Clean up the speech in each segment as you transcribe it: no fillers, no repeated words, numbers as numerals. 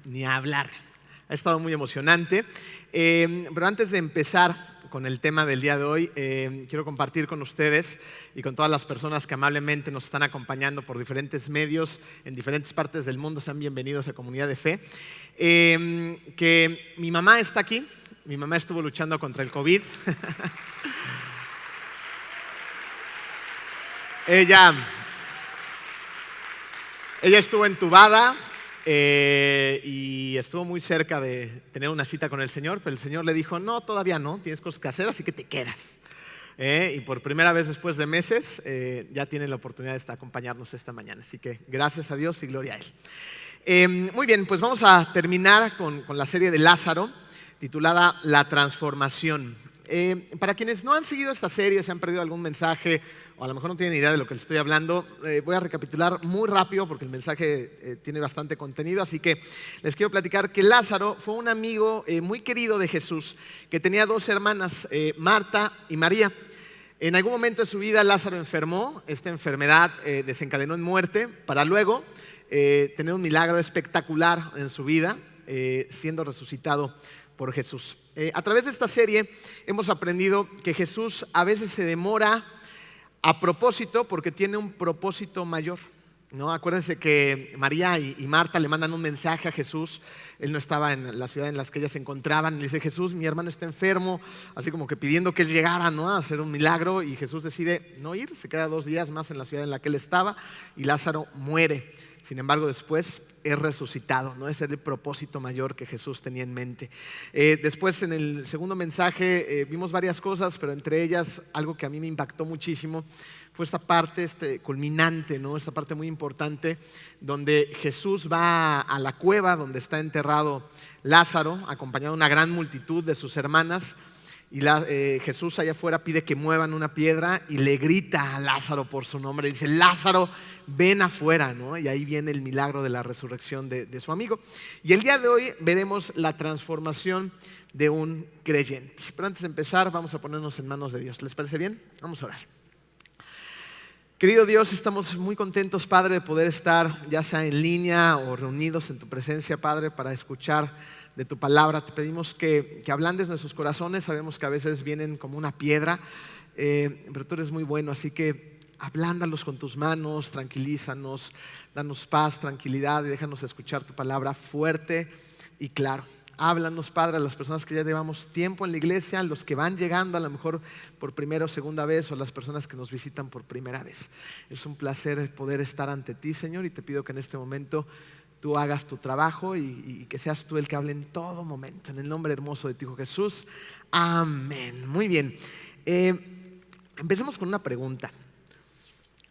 ni hablar. Ha estado muy emocionante. Pero antes de empezar con el tema del día de hoy, quiero compartir con ustedes y con todas las personas que amablemente nos están acompañando por diferentes medios en diferentes partes del mundo. Sean bienvenidos a Comunidad de Fe. Que mi mamá está aquí. Mi mamá estuvo luchando contra el COVID. Ella estuvo entubada y estuvo muy cerca de tener una cita con el Señor, pero el Señor le dijo, no, todavía no, tienes cosas que hacer, así que te quedas. Y por primera vez después de meses ya tiene la oportunidad de acompañarnos esta mañana. Así que gracias a Dios y gloria a Él. Muy bien, pues vamos a terminar con la serie de Lázaro, titulada La Transformación. Para quienes no han seguido esta serie, se han perdido algún mensaje o a lo mejor no tienen idea de lo que les estoy hablando, voy a recapitular muy rápido porque el mensaje tiene bastante contenido. Así que les quiero platicar que Lázaro fue un amigo muy querido de Jesús que tenía dos hermanas, Marta y María. En algún momento de su vida Lázaro enfermó, esta enfermedad desencadenó en muerte para luego tener un milagro espectacular en su vida, siendo resucitado por Jesús. A través de esta serie hemos aprendido que Jesús a veces se demora a propósito porque tiene un propósito mayor, ¿no? Acuérdense que María y Marta le mandan un mensaje a Jesús. Él no estaba en la ciudad en la que ellas se encontraban. Le dice, Jesús, mi hermano está enfermo, así como que pidiendo que él llegara, ¿no?, a hacer un milagro. Y Jesús decide no ir, se queda 2 días más en la ciudad en la que él estaba y Lázaro muere. Sin embargo, después es resucitado, ¿no? Ese es el propósito mayor que Jesús tenía en mente. Después, en el segundo mensaje, vimos varias cosas, pero entre ellas, algo que a mí me impactó muchísimo fue esta parte culminante, ¿no? Esta parte muy importante, donde Jesús va a la cueva donde está enterrado Lázaro, acompañado de una gran multitud de sus hermanas. Y Jesús allá afuera pide que muevan una piedra y le grita a Lázaro por su nombre. Dice, Lázaro, ven afuera, ¿no? Y ahí viene el milagro de la resurrección de su amigo. Y el día de hoy veremos la transformación de un creyente. Pero antes de empezar, vamos a ponernos en manos de Dios. ¿Les parece bien? Vamos a orar. Querido Dios, estamos muy contentos, Padre, de poder estar ya sea en línea o reunidos en tu presencia, Padre, para escuchar de tu palabra. Te pedimos que ablandes nuestros corazones. Sabemos que a veces vienen como una piedra, pero tú eres muy bueno, así que ablándalos con tus manos, tranquilízanos, danos paz, tranquilidad y déjanos escuchar tu palabra fuerte y claro. Háblanos, Padre, a las personas que ya llevamos tiempo en la iglesia, los que van llegando a lo mejor por primera o segunda vez, o las personas que nos visitan por primera vez. Es un placer poder estar ante ti, Señor, y te pido que en este momento tú hagas tu trabajo y que seas tú el que hable en todo momento. En el nombre hermoso de tu Hijo Jesús. Amén. Muy bien. Empecemos con una pregunta.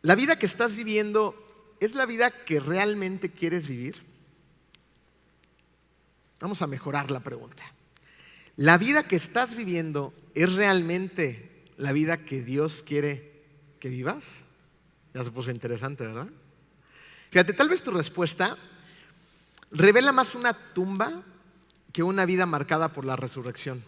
¿La vida que estás viviendo es la vida que realmente quieres vivir? Vamos a mejorar la pregunta. ¿La vida que estás viviendo es realmente la vida que Dios quiere que vivas? Ya se puso interesante, ¿verdad? Fíjate, tal vez tu respuesta revela más una tumba que una vida marcada por la resurrección.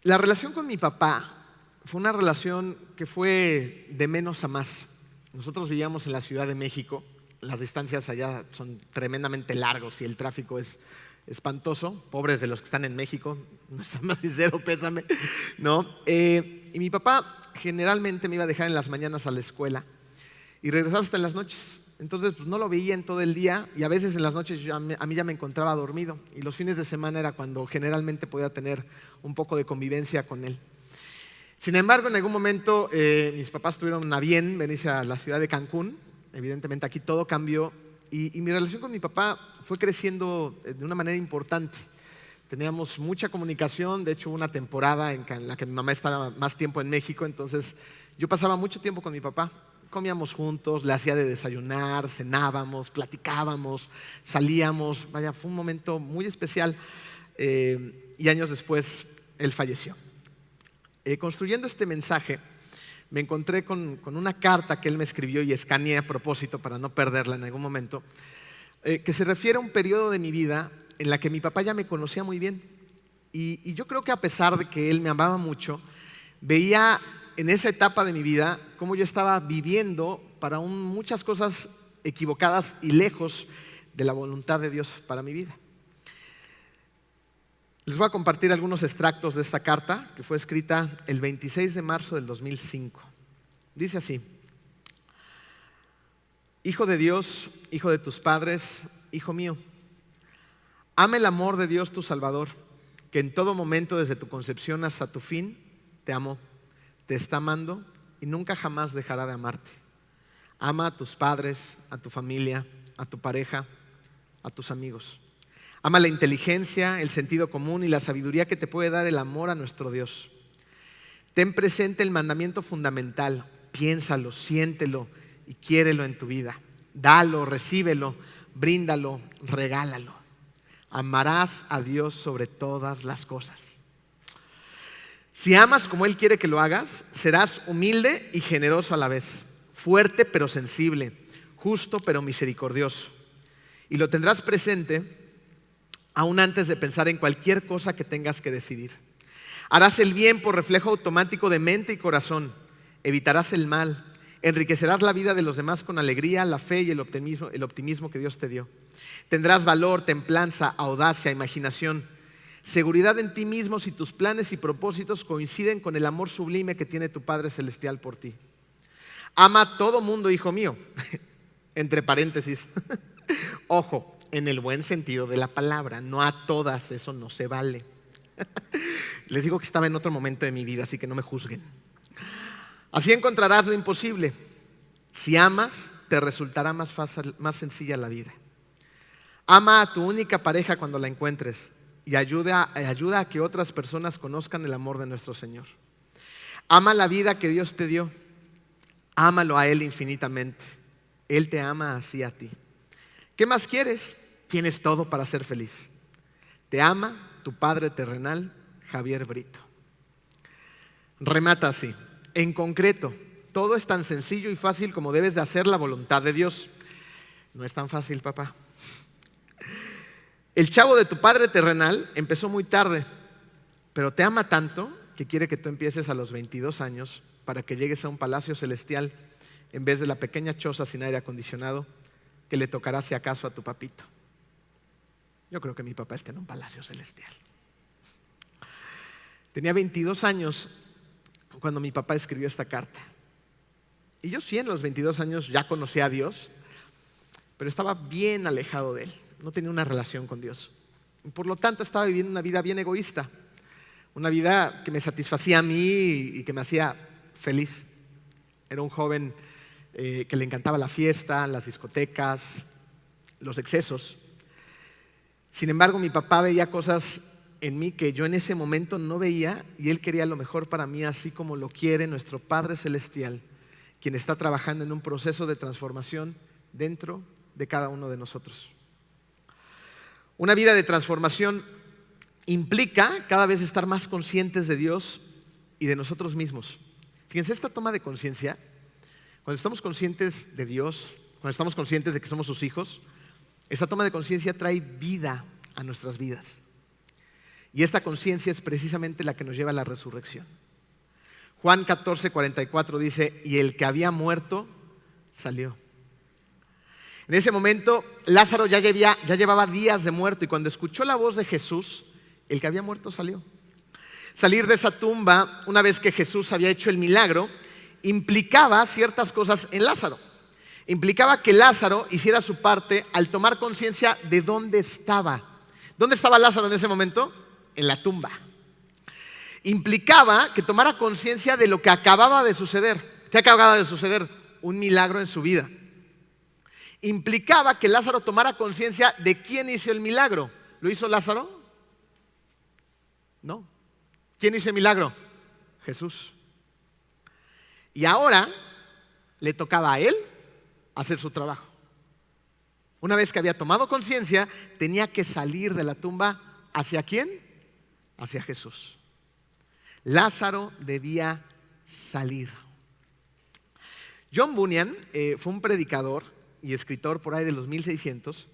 La relación con mi papá fue una relación que fue de menos a más. Nosotros vivíamos en la Ciudad de México. Las distancias allá son tremendamente largos y el tráfico es espantoso. Pobres de los que están en México, nuestro más sincero pésame, ¿no? Y mi papá generalmente me iba a dejar en las mañanas a la escuela y regresaba hasta en las noches. Entonces pues no lo veía en todo el día y a veces en las noches a mí ya me encontraba dormido. Y los fines de semana era cuando generalmente podía tener un poco de convivencia con él. Sin embargo, en algún momento mis papás tuvieron a bien venirse a la ciudad de Cancún. Evidentemente aquí todo cambió y mi relación con mi papá fue creciendo de una manera importante. Teníamos mucha comunicación. De hecho, hubo una temporada en la que mi mamá estaba más tiempo en México. Entonces yo pasaba mucho tiempo con mi papá. Comíamos juntos, le hacía de desayunar, cenábamos, platicábamos, salíamos. Vaya, fue un momento muy especial y años después él falleció. Construyendo este mensaje me encontré con una carta que él me escribió y escaneé a propósito para no perderla en algún momento, que se refiere a un periodo de mi vida en la que mi papá ya me conocía muy bien. Y yo creo que a pesar de que él me amaba mucho, veía en esa etapa de mi vida cómo yo estaba viviendo para muchas cosas equivocadas y lejos de la voluntad de Dios para mi vida. Les voy a compartir algunos extractos de esta carta que fue escrita el 26 de marzo del 2005. Dice así: Hijo de Dios, hijo de tus padres, hijo mío, ama el amor de Dios tu Salvador, que en todo momento desde tu concepción hasta tu fin te amó, te está amando y nunca jamás dejará de amarte. Ama a tus padres, a tu familia, a tu pareja, a tus amigos. Ama la inteligencia, el sentido común y la sabiduría que te puede dar el amor a nuestro Dios. Ten presente el mandamiento fundamental, piénsalo, siéntelo y quiérelo en tu vida. Dalo, recíbelo, bríndalo, regálalo. Amarás a Dios sobre todas las cosas. Si amas como Él quiere que lo hagas, serás humilde y generoso a la vez, fuerte pero sensible, justo pero misericordioso. Y lo tendrás presente aún antes de pensar en cualquier cosa que tengas que decidir. Harás el bien por reflejo automático de mente y corazón. Evitarás el mal. Enriquecerás la vida de los demás con alegría, la fe y el optimismo que Dios te dio. Tendrás valor, templanza, audacia, imaginación, seguridad en ti mismo si tus planes y propósitos coinciden con el amor sublime que tiene tu Padre Celestial por ti. Ama a todo mundo, hijo mío. Entre paréntesis. Ojo, en el buen sentido de la palabra, no a todas, eso no se vale. Les digo que estaba en otro momento de mi vida, así que no me juzguen. Así encontrarás lo imposible. Si amas, te resultará más fácil, más sencilla la vida. Ama a tu única pareja cuando la encuentres y ayuda a que otras personas conozcan el amor de nuestro Señor. Ama la vida que Dios te dio. Ámalo a Él infinitamente. Él te ama así a ti. ¿Qué más quieres? Tienes todo para ser feliz. Te ama tu Padre terrenal, Javier Brito. Remata así: en concreto, todo es tan sencillo y fácil como debes de hacer la voluntad de Dios. No es tan fácil, papá. El chavo de tu Padre terrenal empezó muy tarde, pero te ama tanto que quiere que tú empieces a los 22 años para que llegues a un palacio celestial en vez de la pequeña choza sin aire acondicionado que le tocará si acaso a tu papito. Yo creo que mi papá está en un palacio celestial. Tenía 22 años cuando mi papá escribió esta carta. Y yo sí, en los 22 años ya conocía a Dios, pero estaba bien alejado de Él. No tenía una relación con Dios. Y por lo tanto estaba viviendo una vida bien egoísta. Una vida que me satisfacía a mí y que me hacía feliz. Era un joven que le encantaba la fiesta, las discotecas, los excesos. Sin embargo, mi papá veía cosas en mí que yo en ese momento no veía y Él quería lo mejor para mí, así como lo quiere nuestro Padre Celestial, quien está trabajando en un proceso de transformación dentro de cada uno de nosotros. Una vida de transformación implica cada vez estar más conscientes de Dios y de nosotros mismos. Fíjense, esta toma de conciencia, cuando estamos conscientes de Dios, cuando estamos conscientes de que somos sus hijos, esta toma de conciencia trae vida a nuestras vidas. Y esta conciencia es precisamente la que nos lleva a la resurrección. Juan 14:44 dice: y el que había muerto salió. En ese momento Lázaro ya llevaba días de muerto, y cuando escuchó la voz de Jesús, el que había muerto salió. Salir de esa tumba, una vez que Jesús había hecho el milagro, implicaba ciertas cosas en Lázaro. Implicaba que Lázaro hiciera su parte al tomar conciencia de dónde estaba. ¿Dónde estaba Lázaro en ese momento? En la tumba. Implicaba que tomara conciencia de lo que acababa de suceder. ¿Qué acababa de suceder? Un milagro en su vida. Implicaba que Lázaro tomara conciencia de quién hizo el milagro. ¿Lo hizo Lázaro? No. ¿Quién hizo el milagro? Jesús. Y ahora le tocaba a Él hacer su trabajo. Una vez que había tomado conciencia, tenía que salir de la tumba. ¿Hacia quién? Hacia Jesús. Lázaro debía salir. John Bunyan fue un predicador y escritor por ahí de los 1600,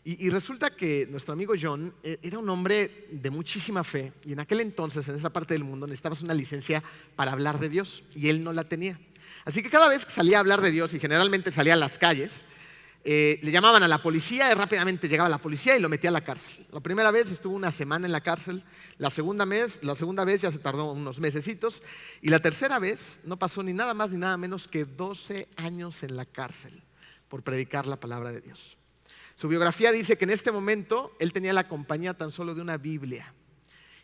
y resulta que nuestro amigo John era un hombre de muchísima fe, y en aquel entonces, en esa parte del mundo, necesitabas una licencia para hablar de Dios, y él no la tenía. Así que cada vez que salía a hablar de Dios, y generalmente salía a las calles, Le llamaban a la policía y rápidamente llegaba la policía y lo metía a la cárcel. La primera vez estuvo una semana en la cárcel, la segunda vez ya se tardó unos mesecitos y la tercera vez no pasó ni nada más ni nada menos que 12 años en la cárcel por predicar la palabra de Dios. Su biografía dice que en este momento él tenía la compañía tan solo de una Biblia.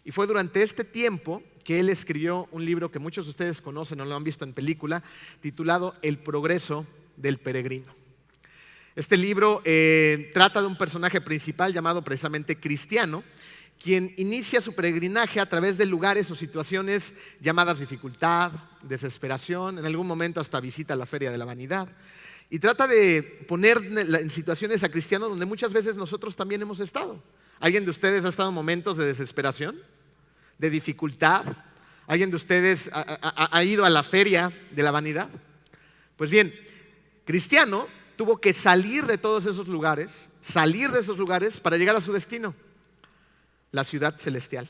Y fue durante este tiempo que él escribió un libro que muchos de ustedes conocen o lo han visto en película, titulado El progreso del peregrino. Este libro trata de un personaje principal llamado precisamente Cristiano, quien inicia su peregrinaje a través de lugares o situaciones llamadas dificultad, desesperación, en algún momento hasta visita a la Feria de la Vanidad. Y trata de poner en situaciones a Cristiano donde muchas veces nosotros también hemos estado. ¿Alguien de ustedes ha estado en momentos de desesperación, de dificultad? ¿Alguien de ustedes ha ido a la Feria de la Vanidad? Pues bien, Cristiano tuvo que salir de todos esos lugares, para llegar a su destino, la ciudad celestial.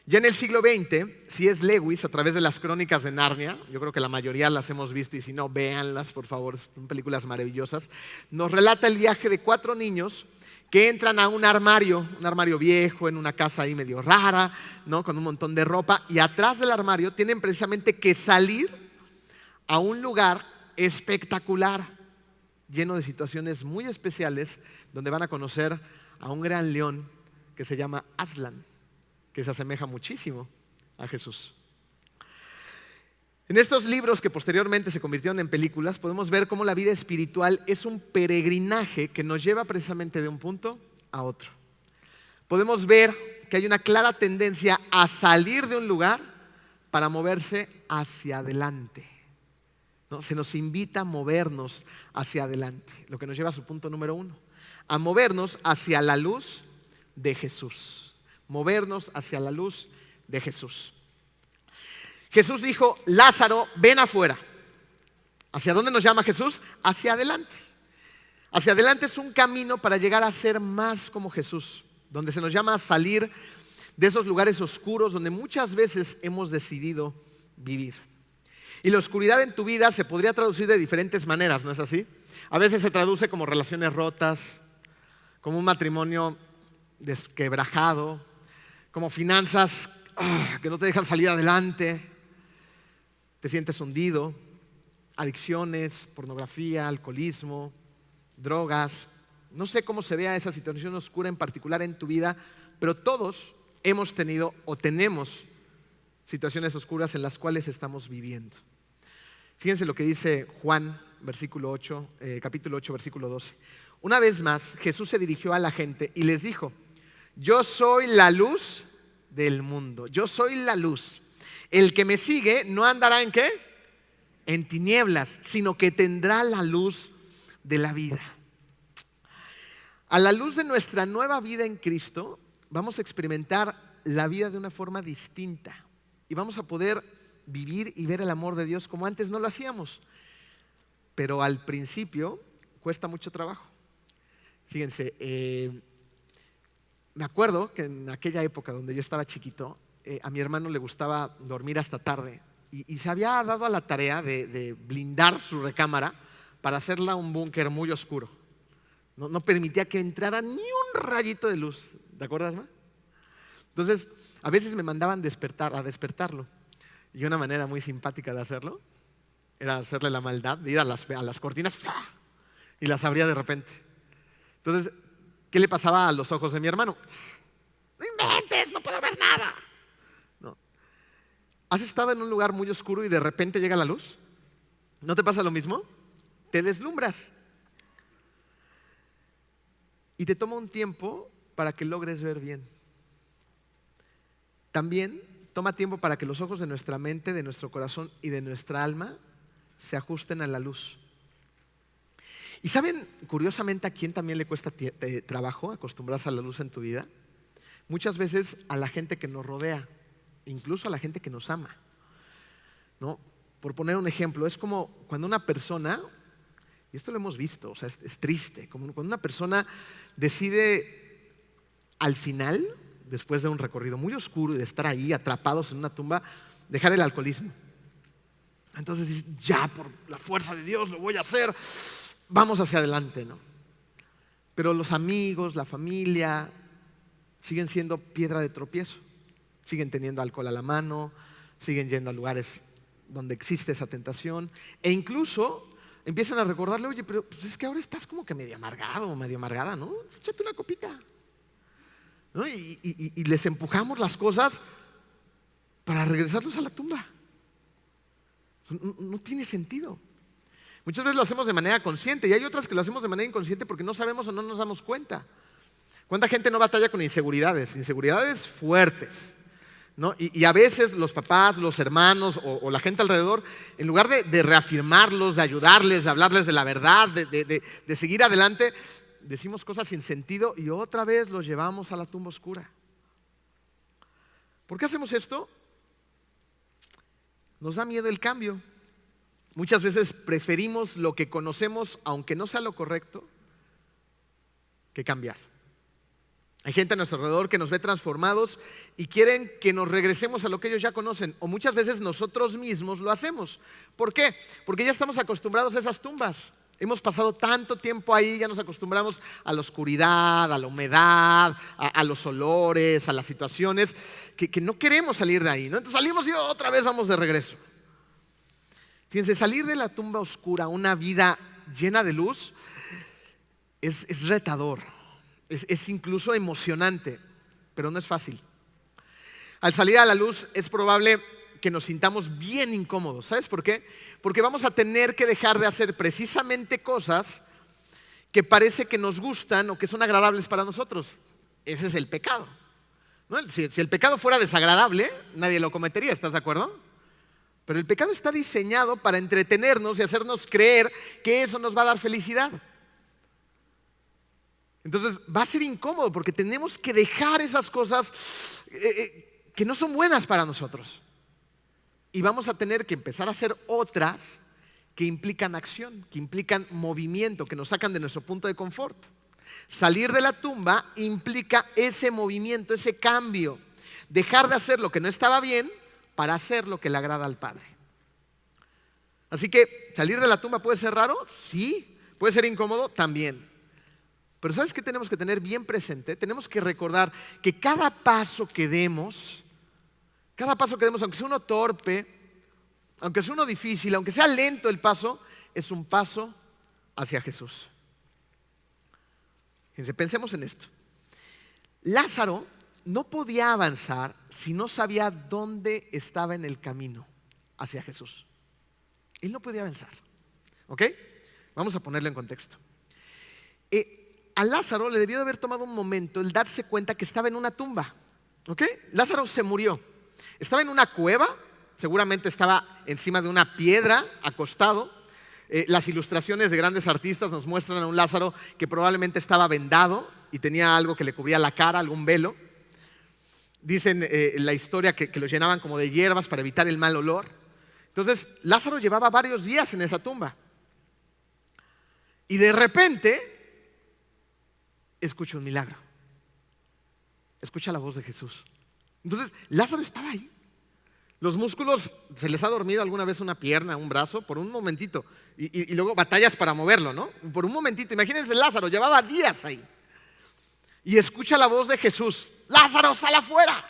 Ya en el siglo XX, C.S. Lewis, a través de las Crónicas de Narnia, yo creo que la mayoría las hemos visto y si no, véanlas por favor, son películas maravillosas, nos relata el viaje de 4 niños que entran a un armario viejo, en una casa ahí medio rara, ¿no? Con un montón de ropa, y atrás del armario tienen precisamente que salir a un lugar espectacular, lleno de situaciones muy especiales, donde van a conocer a un gran león que se llama Aslan, que se asemeja muchísimo a Jesús. En estos libros que posteriormente se convirtieron en películas, podemos ver cómo la vida espiritual es un peregrinaje que nos lleva precisamente de un punto a otro. Podemos ver que hay una clara tendencia a salir de un lugar para moverse hacia adelante, ¿no? Se nos invita a movernos hacia adelante, lo que nos lleva a su punto número 1, a movernos hacia la luz de Jesús. Movernos hacia la luz de Jesús. Jesús dijo: Lázaro, ven afuera. ¿Hacia dónde nos llama Jesús? Hacia adelante. Hacia adelante es un camino para llegar a ser más como Jesús, donde se nos llama a salir de esos lugares oscuros donde muchas veces hemos decidido vivir. Y la oscuridad en tu vida se podría traducir de diferentes maneras, ¿no es así? A veces se traduce como relaciones rotas, como un matrimonio desquebrajado, como finanzas que no te dejan salir adelante, te sientes hundido, adicciones, pornografía, alcoholismo, drogas. No sé cómo se vea esa situación oscura en particular en tu vida, pero todos hemos tenido o tenemos situaciones oscuras en las cuales estamos viviendo. Fíjense lo que dice Juan, capítulo 8, versículo 12. Una vez más, Jesús se dirigió a la gente y les dijo: yo soy la luz del mundo, yo soy la luz. El que me sigue no andará ¿en qué? En tinieblas, sino que tendrá la luz de la vida. A la luz de nuestra nueva vida en Cristo, vamos a experimentar la vida de una forma distinta y vamos a poder vivir y ver el amor de Dios como antes no lo hacíamos. Pero al principio cuesta mucho trabajo. Fíjense, me acuerdo que en aquella época donde yo estaba chiquito, a mi hermano le gustaba dormir hasta tarde y se había dado a la tarea de blindar su recámara para hacerla un búnker muy oscuro. No permitía que entrara ni un rayito de luz. ¿Te acuerdas, ma? Entonces, a veces me mandaban a despertarlo. Y una manera muy simpática de hacerlo era hacerle la maldad de ir a las cortinas y las abría de repente. Entonces, ¿qué le pasaba a los ojos de mi hermano? ¡No inventes! ¡No puedo ver nada! No. ¿Has estado en un lugar muy oscuro y de repente llega la luz? ¿No te pasa lo mismo? Te deslumbras. Y te toma un tiempo para que logres ver bien. También toma tiempo para que los ojos de nuestra mente, de nuestro corazón y de nuestra alma se ajusten a la luz. ¿Y saben, curiosamente, a quién también le cuesta trabajo acostumbrarse a la luz en tu vida? Muchas veces a la gente que nos rodea, incluso a la gente que nos ama, ¿no? Por poner un ejemplo, es como cuando una persona, y esto lo hemos visto, o sea, es triste, como cuando una persona decide al final, después de un recorrido muy oscuro y de estar ahí atrapados en una tumba, dejar el alcoholismo. Entonces dices: ya, por la fuerza de Dios lo voy a hacer. vamos hacia adelante, ¿no? Pero los amigos, la familia, siguen siendo piedra de tropiezo. Siguen teniendo alcohol a la mano, siguen yendo a lugares donde existe esa tentación, e incluso empiezan a recordarle, oye, pero pues es que ahora estás como que medio amargado o medio amargada, ¿no? Échate una copita, ¿no? Y les empujamos las cosas para regresarlos a la tumba. No tiene sentido. Muchas veces lo hacemos de manera consciente y hay otras que lo hacemos de manera inconsciente porque no sabemos o no nos damos cuenta. ¿Cuánta gente no batalla con inseguridades? Inseguridades fuertes, ¿no? Y a veces los papás, los hermanos o la gente alrededor, en lugar de reafirmarlos, de ayudarles, de hablarles de la verdad, de seguir adelante, decimos cosas sin sentido y otra vez los llevamos a la tumba oscura. ¿Por qué hacemos esto? Nos da miedo el cambio. Muchas veces preferimos lo que conocemos, aunque no sea lo correcto, que cambiar. Hay gente a nuestro alrededor que nos ve transformados y quieren que nos regresemos a lo que ellos ya conocen. O muchas veces nosotros mismos lo hacemos. ¿Por qué? Porque ya estamos acostumbrados a esas tumbas. Hemos pasado tanto tiempo ahí, ya nos acostumbramos a la oscuridad, a la humedad, a los olores, a las situaciones, que no queremos salir de ahí, ¿no? Entonces salimos y otra vez vamos de regreso. Fíjense, salir de la tumba oscura a una vida llena de luz es retador, es incluso emocionante, pero no es fácil. Al salir a la luz es probable que nos sintamos bien incómodos. ¿Sabes por qué? Porque vamos a tener que dejar de hacer precisamente cosas que parece que nos gustan o que son agradables para nosotros. Ese es el pecado, ¿no? Si el pecado fuera desagradable, nadie lo cometería, ¿estás de acuerdo? Pero el pecado está diseñado para entretenernos y hacernos creer que eso nos va a dar felicidad. Entonces va a ser incómodo porque tenemos que dejar esas cosas que no son buenas para nosotros. Y vamos a tener que empezar a hacer otras que implican acción, que implican movimiento, que nos sacan de nuestro punto de confort. Salir de la tumba implica ese movimiento, ese cambio. Dejar de hacer lo que no estaba bien para hacer lo que le agrada al Padre. Así que, ¿salir de la tumba puede ser raro? Sí. ¿Puede ser incómodo? También. Pero ¿sabes qué tenemos que tener bien presente? Tenemos que recordar que cada paso que demos, aunque sea uno torpe, aunque sea uno difícil, aunque sea lento el paso, es un paso hacia Jesús. Fíjense, pensemos en esto. Lázaro no podía avanzar si no sabía dónde estaba en el camino hacia Jesús. Él no podía avanzar. ¿Ok? Vamos a ponerlo en contexto. A Lázaro le debió de haber tomado un momento el darse cuenta que estaba en una tumba. ¿Ok? Lázaro se murió. Estaba en una cueva, seguramente estaba encima de una piedra, acostado. Las ilustraciones de grandes artistas nos muestran a un Lázaro que probablemente estaba vendado y tenía algo que le cubría la cara, algún velo. Dicen la historia que lo llenaban como de hierbas para evitar el mal olor. Entonces Lázaro llevaba varios días en esa tumba. Y de repente escucha un milagro. Escucha la voz de Jesús. Entonces Lázaro estaba ahí. Los músculos, se les ha dormido alguna vez una pierna, un brazo, por un momentito. Y luego batallas para moverlo, ¿no? Por un momentito. Imagínense, Lázaro llevaba días ahí. Y escucha la voz de Jesús. ¡Lázaro, sal afuera!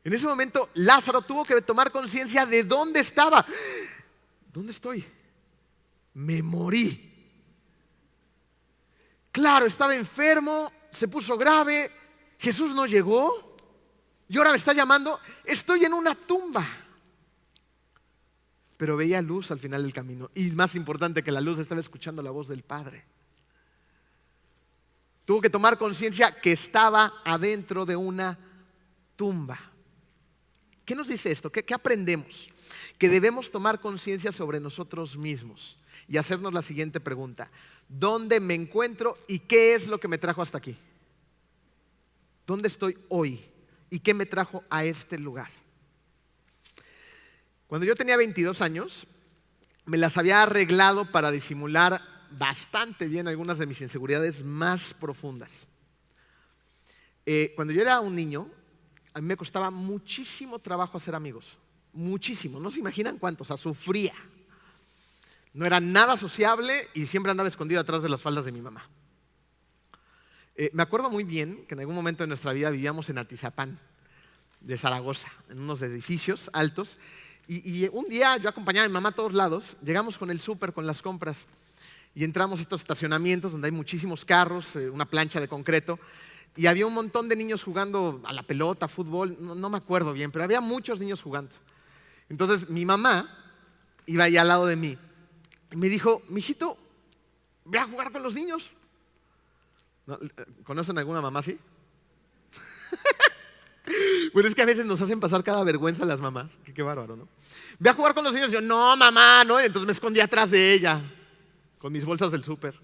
En ese momento Lázaro tuvo que tomar conciencia de dónde estaba. ¿Dónde estoy? Me morí. Claro, estaba enfermo, se puso grave, Jesús no llegó y ahora me está llamando, estoy en una tumba. Pero veía luz al final del camino y más importante que la luz, estaba escuchando la voz del Padre. Tuvo que tomar conciencia que estaba adentro de una tumba. ¿Qué nos dice esto? ¿Qué aprendemos? Que debemos tomar conciencia sobre nosotros mismos y hacernos la siguiente pregunta: ¿dónde me encuentro y qué es lo que me trajo hasta aquí? ¿Dónde estoy hoy y qué me trajo a este lugar? Cuando yo tenía 22 años, me las había arreglado para disimular bastante bien algunas de mis inseguridades más profundas. Cuando yo era un niño, a mí me costaba muchísimo trabajo hacer amigos. Muchísimo, no se imaginan cuánto, o sea, sufría. No era nada sociable y siempre andaba escondido atrás de las faldas de mi mamá. Me acuerdo muy bien que en algún momento de nuestra vida vivíamos en Atizapán, de Zaragoza, en unos edificios altos. Y un día yo acompañaba a mi mamá a todos lados, llegamos con el súper, con las compras, y entramos a estos estacionamientos donde hay muchísimos carros, una plancha de concreto, y había un montón de niños jugando a la pelota, fútbol, no me acuerdo bien, pero había muchos niños jugando. Entonces mi mamá iba ahí al lado de mí y me dijo: mijito, ve a jugar con los niños. ¿No? ¿Conocen alguna mamá así? Bueno, es que a veces nos hacen pasar cada vergüenza las mamás. Qué bárbaro, ¿no? Ve a jugar con los niños. Y yo, no, mamá, no. Entonces me escondí atrás de ella con mis bolsas del súper.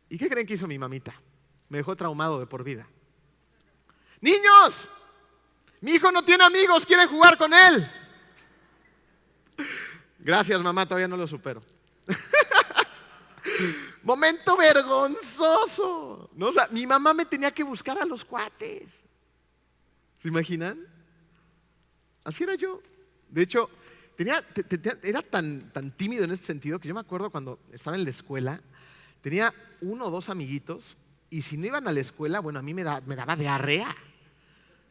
¿Y qué creen que hizo mi mamita? Me dejó traumado de por vida. ¡Niños! Mi hijo no tiene amigos, quieren jugar con él. Gracias, mamá, todavía no lo supero. Momento vergonzoso, ¿no? O sea, mi mamá me tenía que buscar a los cuates. ¿Se imaginan? Así era yo. De hecho, era tan tímido en este sentido que yo me acuerdo cuando estaba en la escuela, tenía 1 o 2 amiguitos y si no iban a la escuela, bueno, a mí me daba diarrea.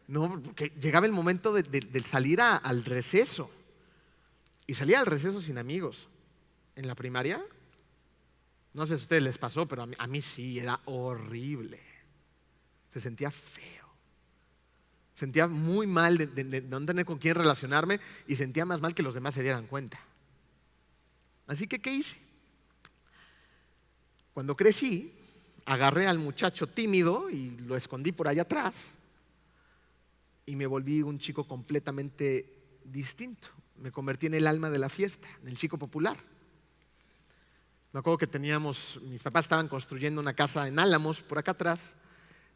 No, porque llegaba el momento de salir al receso. Y salía al receso sin amigos. En la primaria, no sé si a ustedes les pasó, pero a mí sí, era horrible. Se sentía feo. Sentía muy mal de no tener con quién relacionarme y sentía más mal que los demás se dieran cuenta. Así que, ¿qué hice? Cuando crecí, agarré al muchacho tímido y lo escondí por allá atrás y me volví un chico completamente distinto. Me convertí en el alma de la fiesta, en el chico popular. Me acuerdo que mis papás estaban construyendo una casa en Álamos, por acá atrás,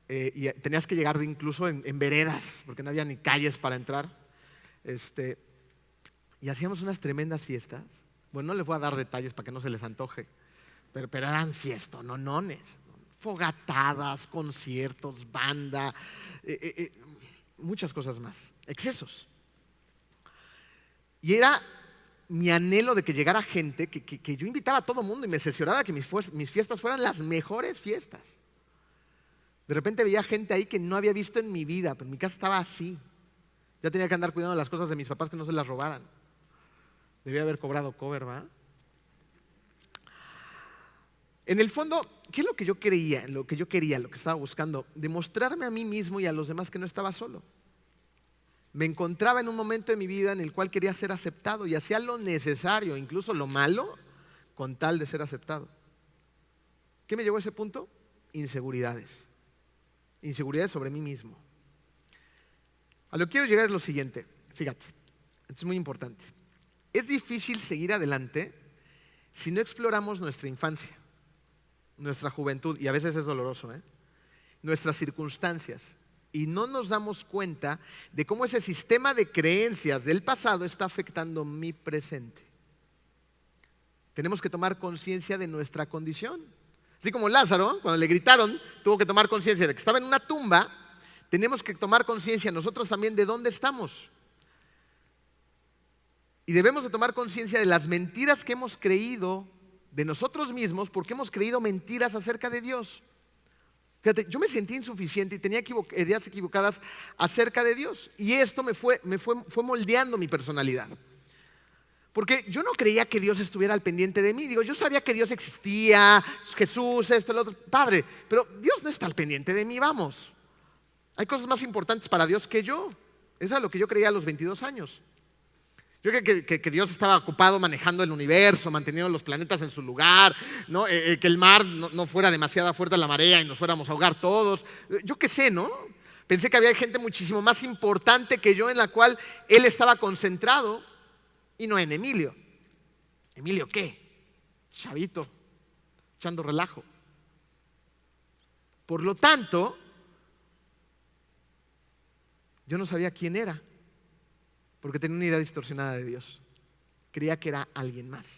y tenías que llegar incluso en veredas, porque no había ni calles para entrar. Y hacíamos unas tremendas fiestas. Bueno, no les voy a dar detalles para que no se les antoje, pero eran fiestononones, fogatadas, conciertos, banda, muchas cosas más, excesos. Y era mi anhelo de que llegara gente, que yo invitaba a todo mundo y me cercioraba que mis fiestas fueran las mejores fiestas. De repente veía gente ahí que no había visto en mi vida, pero mi casa estaba así. Ya tenía que andar cuidando de las cosas de mis papás que no se las robaran. Debía haber cobrado cover, ¿verdad? En el fondo, ¿qué es lo que yo quería, lo que estaba buscando? Demostrarme a mí mismo y a los demás que no estaba solo. Me encontraba en un momento de mi vida en el cual quería ser aceptado y hacía lo necesario, incluso lo malo, con tal de ser aceptado. ¿Qué me llevó a ese punto? Inseguridades. Inseguridades sobre mí mismo. A lo que quiero llegar es lo siguiente. Fíjate, esto es muy importante. Es difícil seguir adelante si no exploramos nuestra infancia, nuestra juventud, y a veces es doloroso, nuestras circunstancias. Y no nos damos cuenta de cómo ese sistema de creencias del pasado está afectando mi presente. Tenemos que tomar conciencia de nuestra condición. Así como Lázaro, cuando le gritaron, tuvo que tomar conciencia de que estaba en una tumba. Tenemos que tomar conciencia nosotros también de dónde estamos. Y debemos de tomar conciencia de las mentiras que hemos creído de nosotros mismos porque hemos creído mentiras acerca de Dios. Fíjate, yo me sentí insuficiente y tenía ideas equivocadas acerca de Dios. Y esto me fue moldeando mi personalidad. Porque yo no creía que Dios estuviera al pendiente de mí. Digo, yo sabía que Dios existía, Jesús, esto, lo otro. Padre, pero Dios no está al pendiente de mí, vamos. Hay cosas más importantes para Dios que yo. Eso es lo que yo creía a los 22 años. Yo creo que Dios estaba ocupado manejando el universo, manteniendo los planetas en su lugar, ¿no? Que el mar no fuera demasiado fuerte la marea y nos fuéramos a ahogar todos. Yo qué sé, ¿no? Pensé que había gente muchísimo más importante que yo en la cual Él estaba concentrado y no en Emilio. ¿Emilio qué? Chavito, echando relajo. Por lo tanto, yo no sabía quién era. Porque tenía una idea distorsionada de Dios. Creía que era alguien más.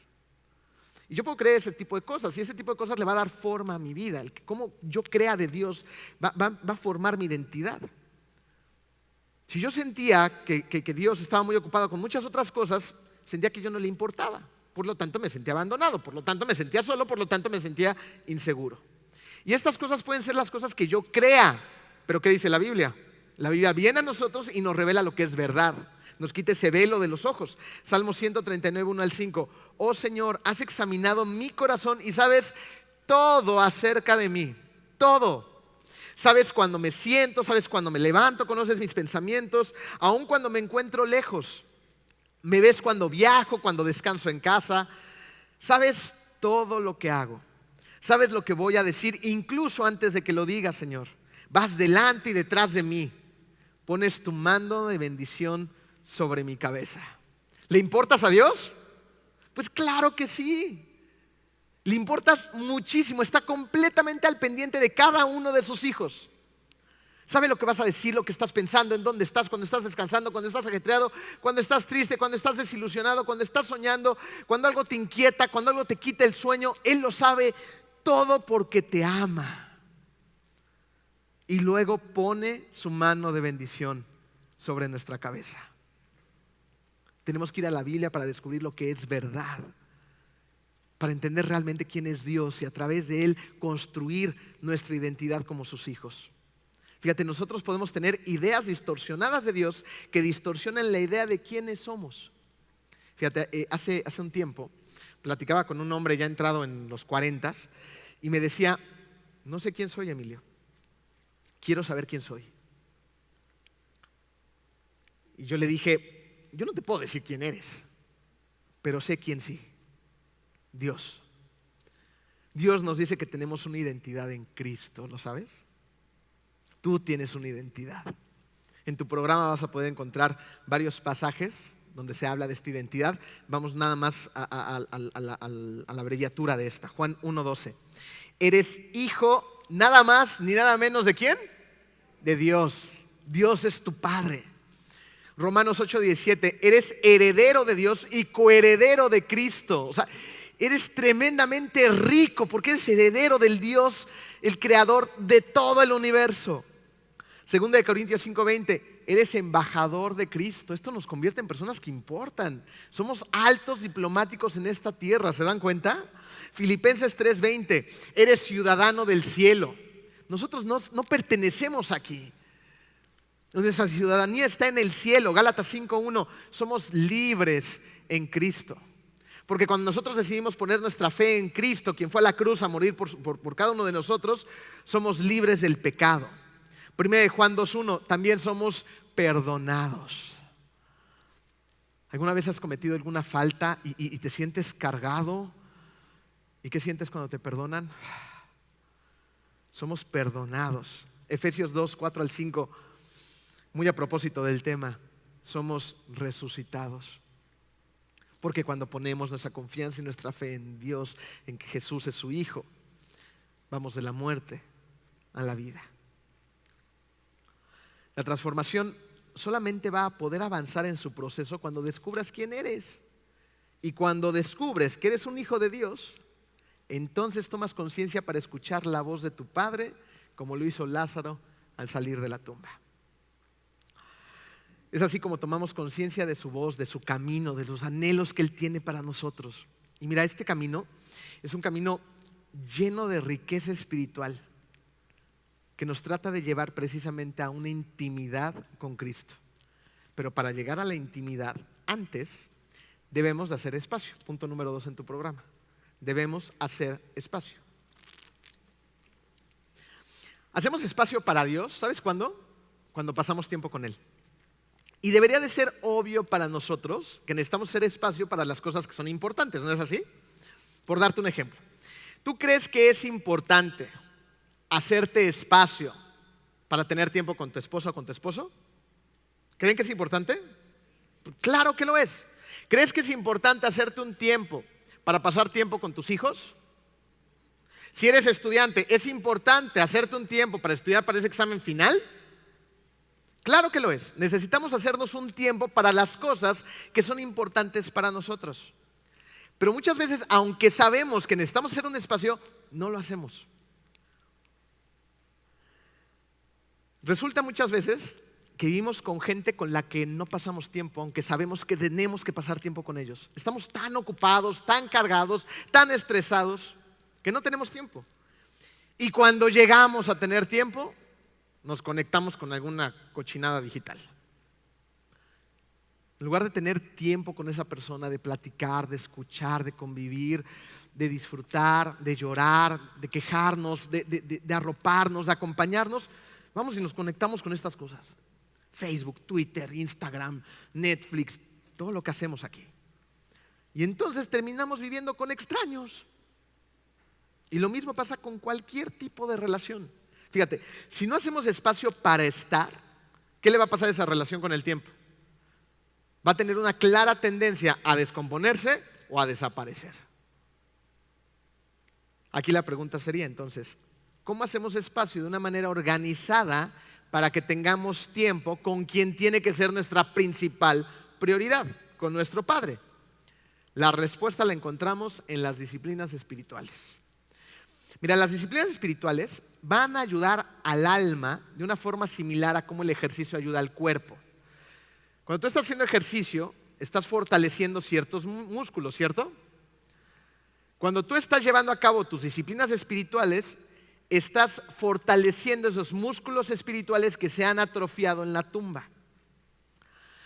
Y yo puedo creer ese tipo de cosas. Y ese tipo de cosas le va a dar forma a mi vida. Cómo yo crea de Dios va a formar mi identidad. Si yo sentía que Dios estaba muy ocupado con muchas otras cosas, sentía que yo no le importaba. por lo tanto me sentía abandonado, por lo tanto me sentía solo, por lo tanto me sentía inseguro. Y estas cosas pueden ser las cosas que yo crea, pero ¿qué dice la Biblia? La Biblia viene a nosotros y nos revela lo que es verdad. Nos quita ese velo de los ojos. Salmo 139, 1 al 5. Oh Señor, has examinado mi corazón y sabes todo acerca de mí. Todo. Sabes cuando me siento, sabes cuando me levanto, conoces mis pensamientos, aun cuando me encuentro lejos. Me ves cuando viajo, cuando descanso en casa. Sabes todo lo que hago. Sabes lo que voy a decir, incluso antes de que lo diga, Señor. Vas delante y detrás de mí. Pones tu mano de bendición sobre mi cabeza. ¿Le importas a Dios? Pues claro que sí. Le importas muchísimo. Está completamente al pendiente de cada uno de sus hijos. Sabe lo que vas a decir, lo que estás pensando, en dónde estás, cuando estás descansando, cuando estás ajetreado, cuando estás triste, cuando estás desilusionado, cuando estás soñando, cuando algo te inquieta, cuando algo te quita el sueño. Él lo sabe todo porque te ama. Y luego pone su mano de bendición sobre nuestra cabeza. Tenemos que ir a la Biblia para descubrir lo que es verdad, para entender realmente quién es Dios y a través de Él construir nuestra identidad como sus hijos. Fíjate, nosotros podemos tener ideas distorsionadas de Dios que distorsionan la idea de quiénes somos. Fíjate, hace un tiempo platicaba con un hombre ya entrado en los 40 y me decía, no sé quién soy, Emilio, quiero saber quién soy. Y yo le dije, yo no te puedo decir quién eres, pero sé quién sí, Dios. Dios nos dice que tenemos una identidad en Cristo, ¿lo sabes? Tú tienes una identidad. En tu programa vas a poder encontrar varios pasajes donde se habla de esta identidad. Vamos nada más a la abreviatura de esta. Juan 1:12. Eres hijo nada más ni nada menos ¿de quién? De Dios. Dios es tu Padre. Romanos 8:17. Eres heredero de Dios y coheredero de Cristo. O sea, eres tremendamente rico porque eres heredero del Dios, el creador de todo el universo. Segunda de Corintios 5:20, eres embajador de Cristo. Esto nos convierte en personas que importan. Somos altos diplomáticos en esta tierra, ¿se dan cuenta? Filipenses 3:20, eres ciudadano del cielo. Nosotros no pertenecemos aquí. Nuestra ciudadanía está en el cielo. Gálatas 5:1, somos libres en Cristo. Porque cuando nosotros decidimos poner nuestra fe en Cristo, quien fue a la cruz a morir por cada uno de nosotros, somos libres del pecado. Primera de Juan 2:1, también somos perdonados. ¿Alguna vez has cometido alguna falta y te sientes cargado? ¿Y qué sientes cuando te perdonan? Somos perdonados. Efesios 2:4-5, muy a propósito del tema, somos resucitados. Porque cuando ponemos nuestra confianza y nuestra fe en Dios, en que Jesús es su Hijo, vamos de la muerte a la vida. La transformación solamente va a poder avanzar en su proceso cuando descubras quién eres. Y cuando descubres que eres un hijo de Dios, entonces tomas conciencia para escuchar la voz de tu Padre, como lo hizo Lázaro al salir de la tumba. Es así como tomamos conciencia de su voz, de su camino, de los anhelos que Él tiene para nosotros. Y mira, este camino es un camino lleno de riqueza espiritual que nos trata de llevar precisamente a una intimidad con Cristo. Pero para llegar a la intimidad, antes debemos de hacer espacio. Punto número 2 en tu programa. Debemos hacer espacio. Hacemos espacio para Dios, ¿sabes cuándo? Cuando pasamos tiempo con Él. Y debería de ser obvio para nosotros que necesitamos hacer espacio para las cosas que son importantes, ¿no es así? Por darte un ejemplo. ¿Tú crees que es importante hacerte espacio para tener tiempo con tu esposa o con tu esposo? ¿Creen que es importante? Claro que lo es. ¿Crees que es importante hacerte un tiempo para pasar tiempo con tus hijos? Si eres estudiante, ¿es importante hacerte un tiempo para estudiar para ese examen final? Claro que lo es. Necesitamos hacernos un tiempo para las cosas que son importantes para nosotros. Pero muchas veces, aunque sabemos que necesitamos hacer un espacio, no lo hacemos. Resulta muchas veces que vivimos con gente con la que no pasamos tiempo, aunque sabemos que tenemos que pasar tiempo con ellos. Estamos tan ocupados, tan cargados, tan estresados, que no tenemos tiempo. Y cuando llegamos a tener tiempo, nos conectamos con alguna cochinada digital. En lugar de tener tiempo con esa persona, de platicar, de escuchar, de convivir, de disfrutar, de llorar, de quejarnos, de arroparnos, de acompañarnos, vamos y nos conectamos con estas cosas. Facebook, Twitter, Instagram, Netflix, todo lo que hacemos aquí. Y entonces terminamos viviendo con extraños. Y lo mismo pasa con cualquier tipo de relación. Fíjate, si no hacemos espacio para estar, ¿qué le va a pasar a esa relación con el tiempo? Va a tener una clara tendencia a descomponerse o a desaparecer. Aquí la pregunta sería entonces, ¿cómo hacemos espacio de una manera organizada para que tengamos tiempo con quien tiene que ser nuestra principal prioridad, con nuestro Padre? La respuesta la encontramos en las disciplinas espirituales. Mira, las disciplinas espirituales van a ayudar al alma de una forma similar a cómo el ejercicio ayuda al cuerpo. Cuando tú estás haciendo ejercicio, estás fortaleciendo ciertos músculos, ¿cierto? Cuando tú estás llevando a cabo tus disciplinas espirituales, estás fortaleciendo esos músculos espirituales que se han atrofiado en la tumba.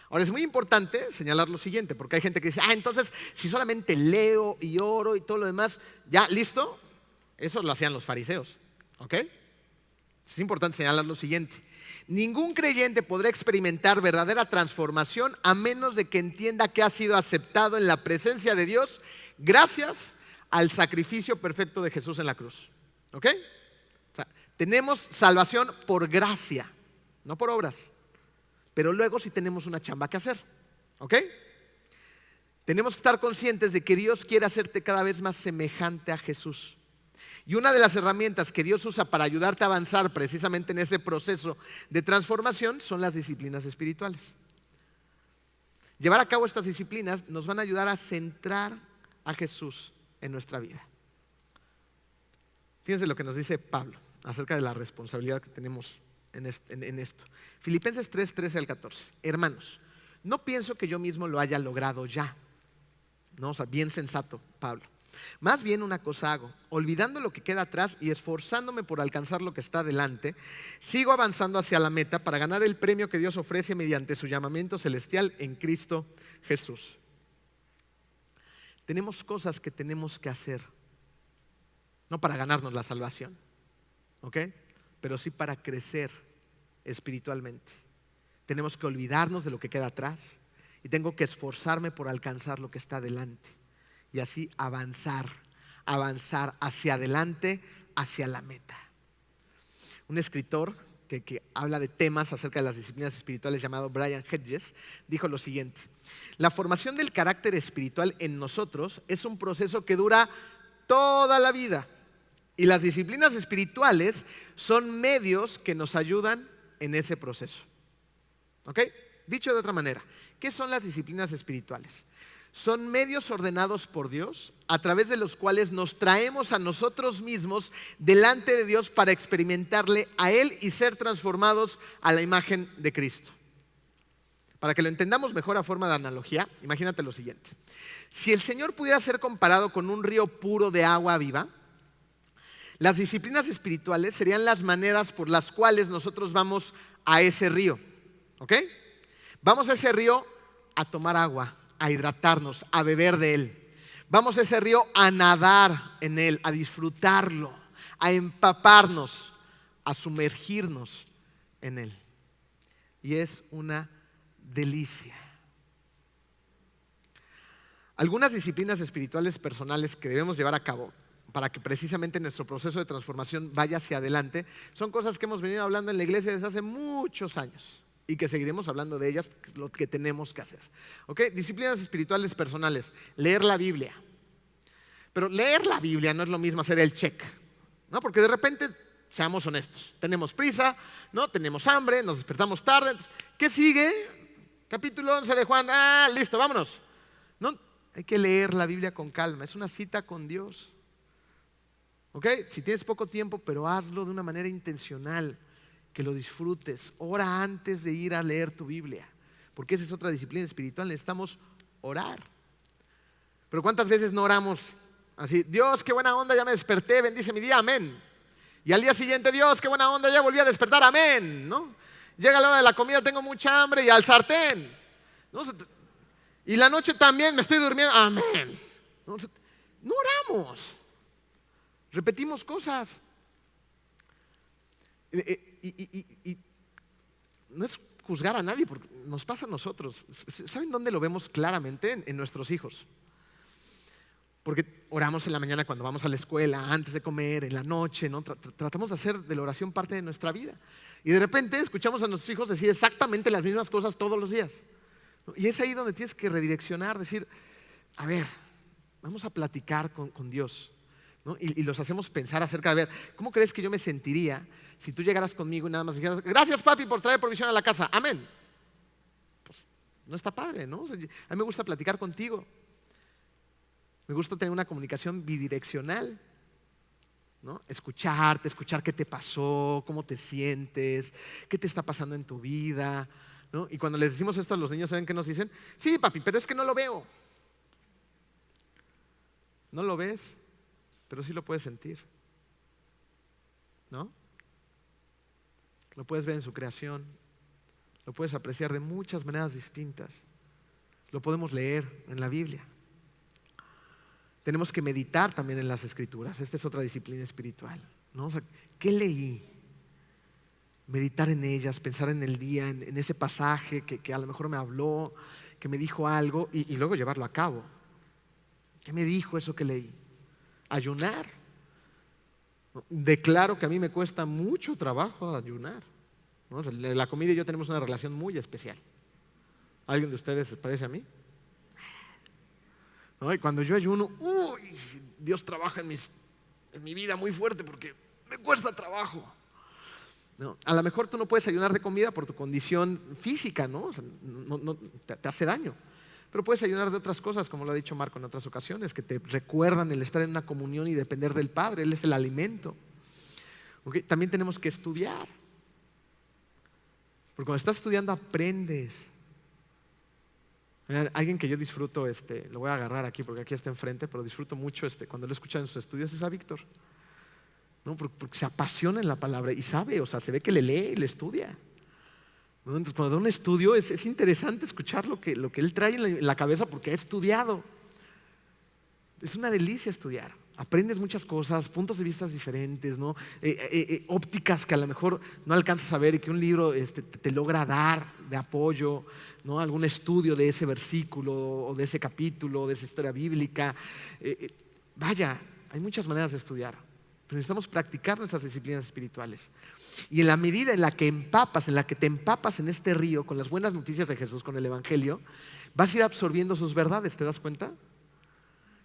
Ahora es muy importante señalar lo siguiente, porque hay gente que dice, entonces si solamente leo y oro y todo lo demás, ya, ¿listo? Eso lo hacían los fariseos, ¿ok? Es importante señalar lo siguiente. Ningún creyente podrá experimentar verdadera transformación a menos de que entienda que ha sido aceptado en la presencia de Dios gracias al sacrificio perfecto de Jesús en la cruz, ¿ok? O sea, tenemos salvación por gracia, no por obras. Pero luego sí tenemos una chamba que hacer, ¿ok? Tenemos que estar conscientes de que Dios quiere hacerte cada vez más semejante a Jesús. Y una de las herramientas que Dios usa para ayudarte a avanzar precisamente en ese proceso de transformación son las disciplinas espirituales. Llevar a cabo estas disciplinas nos van a ayudar a centrar a Jesús en nuestra vida. Fíjense lo que nos dice Pablo acerca de la responsabilidad que tenemos en esto. Filipenses 3, 13 al 14. Hermanos, no pienso que yo mismo lo haya logrado ya. No, o sea, bien sensato, Pablo. Más bien una cosa hago, olvidando lo que queda atrás y esforzándome por alcanzar lo que está delante, sigo avanzando hacia la meta para ganar el premio que Dios ofrece mediante su llamamiento celestial en Cristo Jesús. Tenemos cosas que tenemos que hacer, no para ganarnos la salvación, ¿ok? Pero sí para crecer espiritualmente. Tenemos que olvidarnos de lo que queda atrás y tengo que esforzarme por alcanzar lo que está delante. Y así avanzar hacia adelante, hacia la meta. Un escritor que habla de temas acerca de las disciplinas espirituales llamado Brian Hedges dijo lo siguiente: la formación del carácter espiritual en nosotros es un proceso que dura toda la vida y las disciplinas espirituales son medios que nos ayudan en ese proceso. ¿Ok? Dicho de otra manera, ¿qué son las disciplinas espirituales? Son medios ordenados por Dios a través de los cuales nos traemos a nosotros mismos delante de Dios para experimentarle a Él y ser transformados a la imagen de Cristo. Para que lo entendamos mejor a forma de analogía, imagínate lo siguiente. Si el Señor pudiera ser comparado con un río puro de agua viva, las disciplinas espirituales serían las maneras por las cuales nosotros vamos a ese río. ¿Ok? Vamos a ese río a tomar agua, a hidratarnos, a beber de él. Vamos a ese río a nadar en él, a disfrutarlo, a empaparnos, a sumergirnos en él. Y es una delicia. Algunas disciplinas espirituales personales que debemos llevar a cabo para que precisamente nuestro proceso de transformación vaya hacia adelante son cosas que hemos venido hablando en la iglesia desde hace muchos años. Y que seguiremos hablando de ellas porque es lo que tenemos que hacer. ¿Ok? Disciplinas espirituales personales. Leer la Biblia. Pero leer la Biblia no es lo mismo hacer el check, ¿no? Porque de repente, seamos honestos, tenemos prisa, ¿no? Tenemos hambre, nos despertamos tarde. ¿Qué sigue? Capítulo 11 de Juan. Listo, vámonos. No, hay que leer la Biblia con calma. Es una cita con Dios. ¿Ok? Si tienes poco tiempo, pero hazlo de una manera intencional. que lo disfrutes. Ora antes de ir a leer tu Biblia, porque esa es otra disciplina espiritual. Necesitamos orar. Pero ¿cuántas veces no oramos así? Dios, qué buena onda, ya me desperté, bendice mi día, amén. Y al día siguiente, Dios, qué buena onda, ya volví a despertar, amén, ¿no? Llega la hora de la comida, tengo mucha hambre y al sartén, ¿no? Y la noche también me estoy durmiendo, amén. No oramos, repetimos cosas. Y no es juzgar a nadie, porque nos pasa a nosotros. ¿Saben dónde lo vemos claramente? En nuestros hijos. Porque oramos en la mañana cuando vamos a la escuela, antes de comer, en la noche, ¿no? Tratamos de hacer de la oración parte de nuestra vida. Y de repente escuchamos a nuestros hijos decir exactamente las mismas cosas todos los días, ¿no? Y es ahí donde tienes que redireccionar, decir, a ver, vamos a platicar con Dios, ¿no? Y los hacemos pensar acerca de, a ver, ¿cómo crees que yo me sentiría si tú llegaras conmigo y nada más dijeras, gracias papi por traer provisión a la casa, amén? Pues no está padre, ¿no? O sea, a mí me gusta platicar contigo. Me gusta tener una comunicación bidireccional, ¿no? Escucharte, escuchar qué te pasó, cómo te sientes, qué te está pasando en tu vida, ¿no? Y cuando les decimos esto a los niños, ¿saben qué nos dicen? Sí, papi, pero es que no lo veo. No lo ves, pero sí lo puedes sentir, ¿no? Lo puedes ver en su creación, lo puedes apreciar de muchas maneras distintas, lo podemos leer en la Biblia. Tenemos que meditar también en las Escrituras. Esta es otra disciplina espiritual, ¿no? O sea, ¿qué leí? Meditar en ellas, pensar en el día, en ese pasaje que a lo mejor me habló, que me dijo algo y luego llevarlo a cabo. ¿Qué me dijo eso que leí? Ayunar. Declaro que a mí me cuesta mucho trabajo ayunar, ¿no? O sea, la comida y yo tenemos una relación muy especial. ¿Alguien de ustedes se parece a mí? ¿No? Y cuando yo ayuno, Dios trabaja en mi vida muy fuerte porque me cuesta trabajo, ¿no? A lo mejor tú no puedes ayunar de comida por tu condición física, ¿no? O sea, te hace daño. Pero puedes ayunar de otras cosas, como lo ha dicho Marco en otras ocasiones, que te recuerdan el estar en una comunión y depender del Padre. Él es el alimento. ¿Okay? También tenemos que estudiar. Porque cuando estás estudiando aprendes. Alguien que yo disfruto, lo voy a agarrar aquí porque aquí está enfrente, pero disfruto mucho cuando lo escuchan en sus estudios, es a Víctor, ¿no? Porque se apasiona en la palabra y sabe, o sea, se ve que le lee y le estudia, ¿no? Entonces, cuando da un estudio es interesante escuchar lo que él trae en la cabeza porque ha estudiado. Es una delicia estudiar. Aprendes muchas cosas, puntos de vista diferentes, ¿no? Ópticas que a lo mejor no alcanzas a ver y que un libro te logra dar de apoyo, ¿no? Algún estudio de ese versículo o de ese capítulo, de esa historia bíblica. Vaya, hay muchas maneras de estudiar, pero necesitamos practicar nuestras disciplinas espirituales. Y en la medida en la que te empapas en este río con las buenas noticias de Jesús, con el Evangelio, vas a ir absorbiendo sus verdades, ¿te das cuenta?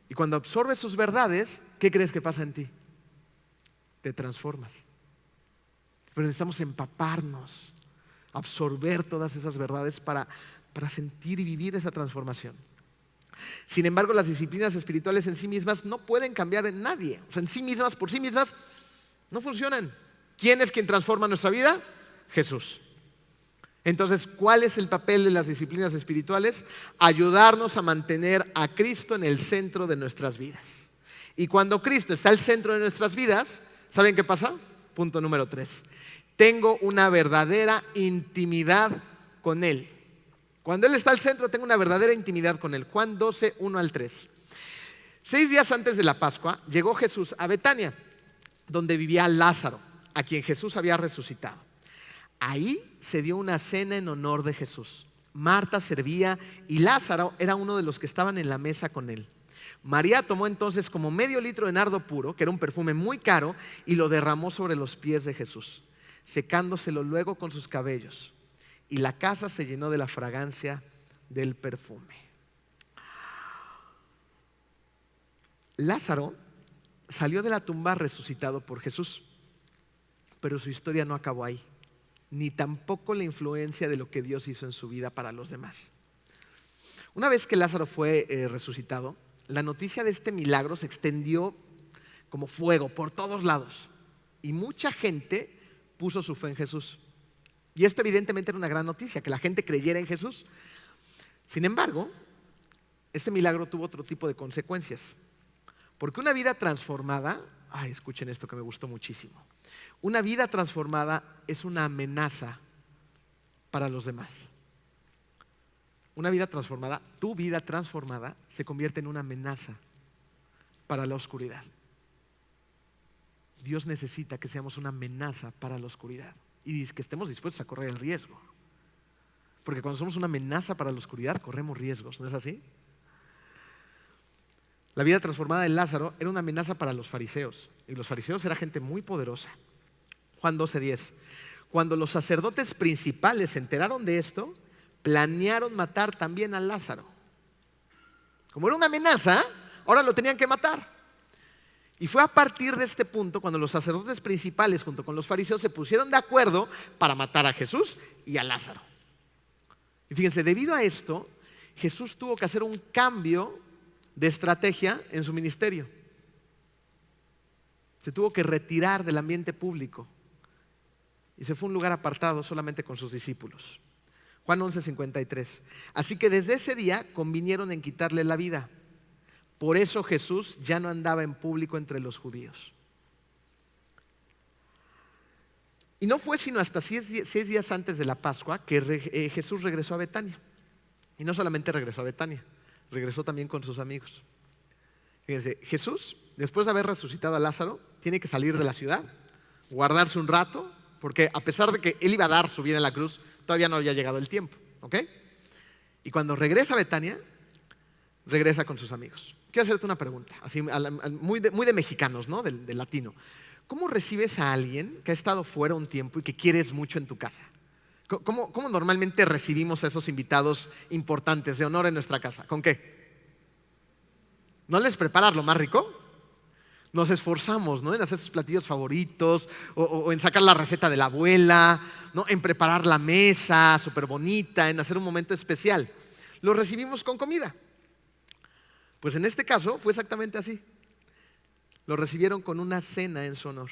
Y cuando absorbes sus verdades, ¿qué crees que pasa en ti? Te transformas. Pero necesitamos empaparnos, absorber todas esas verdades para sentir y vivir esa transformación. Sin embargo, las disciplinas espirituales en sí mismas no pueden cambiar en nadie. O sea, en sí mismas, por sí mismas, no funcionan. ¿Quién es quien transforma nuestra vida? Jesús. Entonces, ¿cuál es el papel de las disciplinas espirituales? Ayudarnos a mantener a Cristo en el centro de nuestras vidas. Y cuando Cristo está al centro de nuestras vidas, ¿saben qué pasa? Punto número 3. Tengo una verdadera intimidad con Él. Cuando Él está al centro, tengo una verdadera intimidad con Él. Juan 12, 1 al 3. 6 días antes de la Pascua, llegó Jesús a Betania, donde vivía Lázaro, a quien Jesús había resucitado. Ahí se dio una cena en honor de Jesús. Marta servía y Lázaro era uno de los que estaban en la mesa con él. María tomó entonces como medio litro de nardo puro, que era un perfume muy caro, y lo derramó sobre los pies de Jesús, secándoselo luego con sus cabellos. Y la casa se llenó de la fragancia del perfume. Lázaro salió de la tumba resucitado por Jesús, pero su historia no acabó ahí, ni tampoco la influencia de lo que Dios hizo en su vida para los demás. Una vez que Lázaro fue resucitado, la noticia de este milagro se extendió como fuego por todos lados y mucha gente puso su fe en Jesús. Y esto evidentemente era una gran noticia, que la gente creyera en Jesús. Sin embargo, este milagro tuvo otro tipo de consecuencias. Porque una vida transformada, escuchen esto que me gustó muchísimo. Una vida transformada es una amenaza para los demás. Una vida transformada, tu vida transformada, se convierte en una amenaza para la oscuridad. Dios necesita que seamos una amenaza para la oscuridad y que estemos dispuestos a correr el riesgo. Porque cuando somos una amenaza para la oscuridad, corremos riesgos, ¿no es así? La vida transformada de Lázaro era una amenaza para los fariseos. Y los fariseos era gente muy poderosa. Juan 12:10. Cuando los sacerdotes principales se enteraron de esto, planearon matar también a Lázaro. Como era una amenaza, ahora lo tenían que matar. Y fue a partir de este punto cuando los sacerdotes principales junto con los fariseos se pusieron de acuerdo para matar a Jesús y a Lázaro. Y fíjense, debido a esto, Jesús tuvo que hacer un cambio de estrategia en su ministerio. Se tuvo que retirar del ambiente público y se fue a un lugar apartado solamente con sus discípulos. Juan 11:53. Así que desde ese día convinieron en quitarle la vida. Por eso Jesús ya no andaba en público entre los judíos. Y no fue sino hasta 6 días antes de la Pascua que Jesús regresó a Betania. Y no solamente regresó a Betania, regresó también con sus amigos. Fíjense, Jesús, después de haber resucitado a Lázaro, tiene que salir de la ciudad, guardarse un rato, porque a pesar de que Él iba a dar su vida en la cruz, todavía no había llegado el tiempo, ¿ok? Y cuando regresa a Betania, regresa con sus amigos. Quiero hacerte una pregunta, así, muy de mexicanos, ¿no? De latino. ¿Cómo recibes a alguien que ha estado fuera un tiempo y que quieres mucho en tu casa? ¿Cómo normalmente recibimos a esos invitados importantes de honor en nuestra casa? ¿Con qué? ¿No les preparas lo más rico? Nos esforzamos, ¿no? En hacer sus platillos favoritos o en sacar la receta de la abuela, ¿no? En preparar la mesa súper bonita, en hacer un momento especial. Lo recibimos con comida. Pues en este caso fue exactamente así. Lo recibieron con una cena en su honor.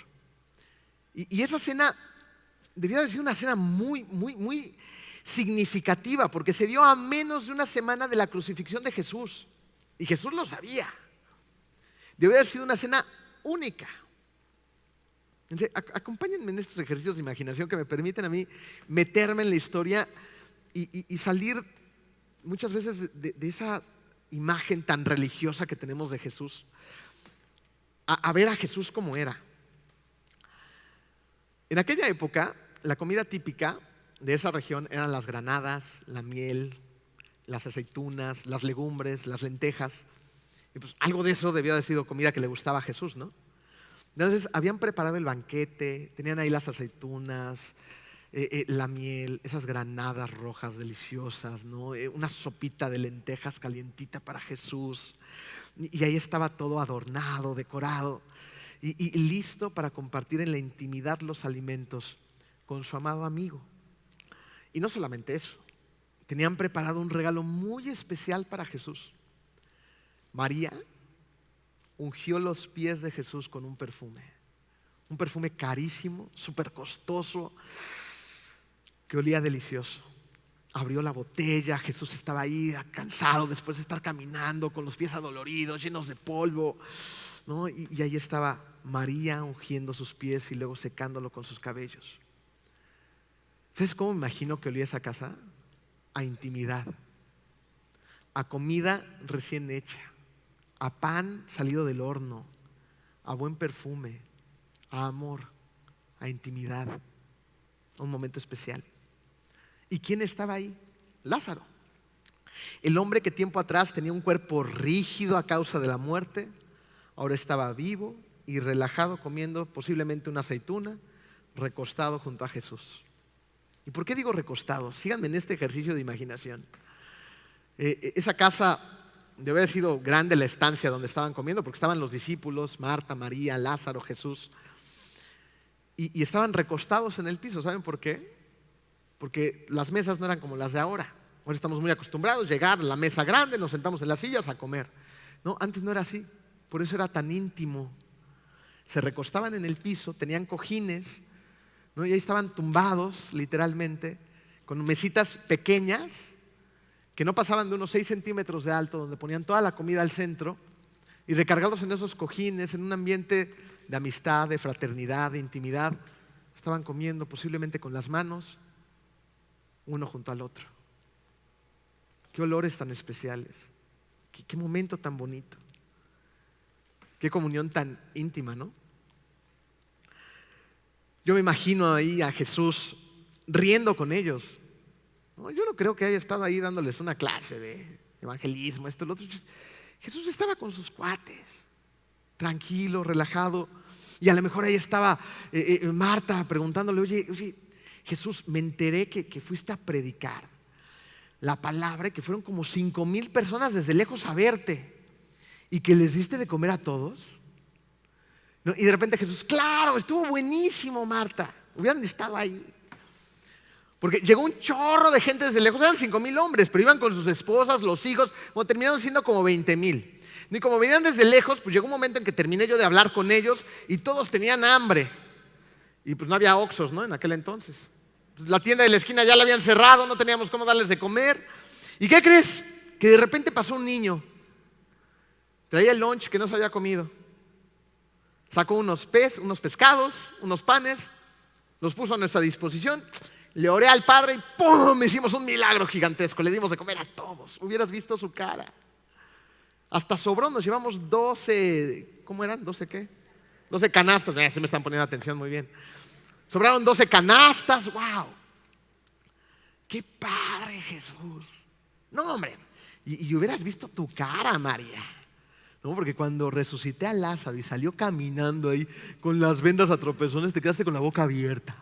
Y esa cena debió haber sido una cena muy, muy, muy significativa, porque se dio a menos de una semana de la crucifixión de Jesús. Y Jesús lo sabía. Debió haber sido una cena única. Entonces, acompáñenme en estos ejercicios de imaginación que me permiten a mí meterme en la historia y salir muchas veces de esa imagen tan religiosa que tenemos de Jesús a ver a Jesús como era. En aquella época, la comida típica de esa región eran las granadas, la miel, las aceitunas, las legumbres, las lentejas. Y pues algo de eso debió haber sido comida que le gustaba a Jesús, ¿no? Entonces habían preparado el banquete, tenían ahí las aceitunas, la miel, esas granadas rojas deliciosas, ¿no? Una sopita de lentejas calientita para Jesús. Y ahí estaba todo adornado, decorado y listo para compartir en la intimidad los alimentos con su amado amigo. Y no solamente eso, tenían preparado un regalo muy especial para Jesús. María ungió los pies de Jesús con un perfume carísimo, súper costoso, que olía delicioso. Abrió la botella, Jesús estaba ahí cansado después de estar caminando con los pies adoloridos, llenos de polvo, ¿no? Y ahí estaba María ungiendo sus pies y luego secándolo con sus cabellos. ¿Sabes cómo me imagino que olía esa casa? A intimidad, a comida recién hecha, a pan salido del horno, a buen perfume, a amor, a intimidad, a un momento especial. ¿Y quién estaba ahí? Lázaro, el hombre que tiempo atrás tenía un cuerpo rígido a causa de la muerte, ahora estaba vivo y relajado comiendo posiblemente una aceituna, recostado junto a Jesús. ¿Y por qué digo recostado? Síganme en este ejercicio de imaginación. Esa casa debe haber sido grande, la estancia donde estaban comiendo, porque estaban los discípulos, Marta, María, Lázaro, Jesús, y estaban recostados en el piso. ¿Saben por qué? Porque las mesas no eran como las de ahora. Ahora estamos muy acostumbrados a llegar a la mesa grande, nos sentamos en las sillas a comer. No, antes no era así, por eso era tan íntimo. Se recostaban en el piso, tenían cojines, ¿no? Y ahí estaban tumbados, literalmente, con mesitas pequeñas que no pasaban de unos 6 centímetros de alto, donde ponían toda la comida al centro y recargados en esos cojines, en un ambiente de amistad, de fraternidad, de intimidad, estaban comiendo posiblemente con las manos, uno junto al otro. Qué olores tan especiales, qué momento tan bonito, qué comunión tan íntima, ¿no? Yo me imagino ahí a Jesús riendo con ellos. No, yo no creo que haya estado ahí dándoles una clase de evangelismo, esto, lo otro. Jesús estaba con sus cuates, tranquilo, relajado. Y a lo mejor ahí estaba Marta preguntándole, oye, Jesús, me enteré que fuiste a predicar la palabra y que fueron como 5,000 personas desde lejos a verte y que les diste de comer a todos. ¿No? Y de repente Jesús, claro, estuvo buenísimo, Marta, hubieran estado ahí. Porque llegó un chorro de gente desde lejos, eran 5,000 hombres, pero iban con sus esposas, los hijos, bueno, terminaron siendo como 20,000. Y como venían desde lejos, pues llegó un momento en que terminé yo de hablar con ellos y todos tenían hambre. Y pues no había Oxxos, ¿no? En aquel entonces. La tienda de la esquina ya la habían cerrado, no teníamos cómo darles de comer. ¿Y qué crees? Que de repente pasó un niño, traía el lunch que no se había comido. Sacó unos pescados, unos panes, los puso a nuestra disposición. Le oré al Padre y ¡pum! Hicimos un milagro gigantesco. Le dimos de comer a todos. Hubieras visto su cara. Hasta sobró, nos llevamos 12, ¿cómo eran? ¿12 qué? 12 canastas. Se me están poniendo atención muy bien. Sobraron 12 canastas. ¡Wow! ¡Qué padre, Jesús! No, hombre. Y hubieras visto tu cara, María. No, porque cuando resucité a Lázaro y salió caminando ahí con las vendas a tropezones, te quedaste con la boca abierta.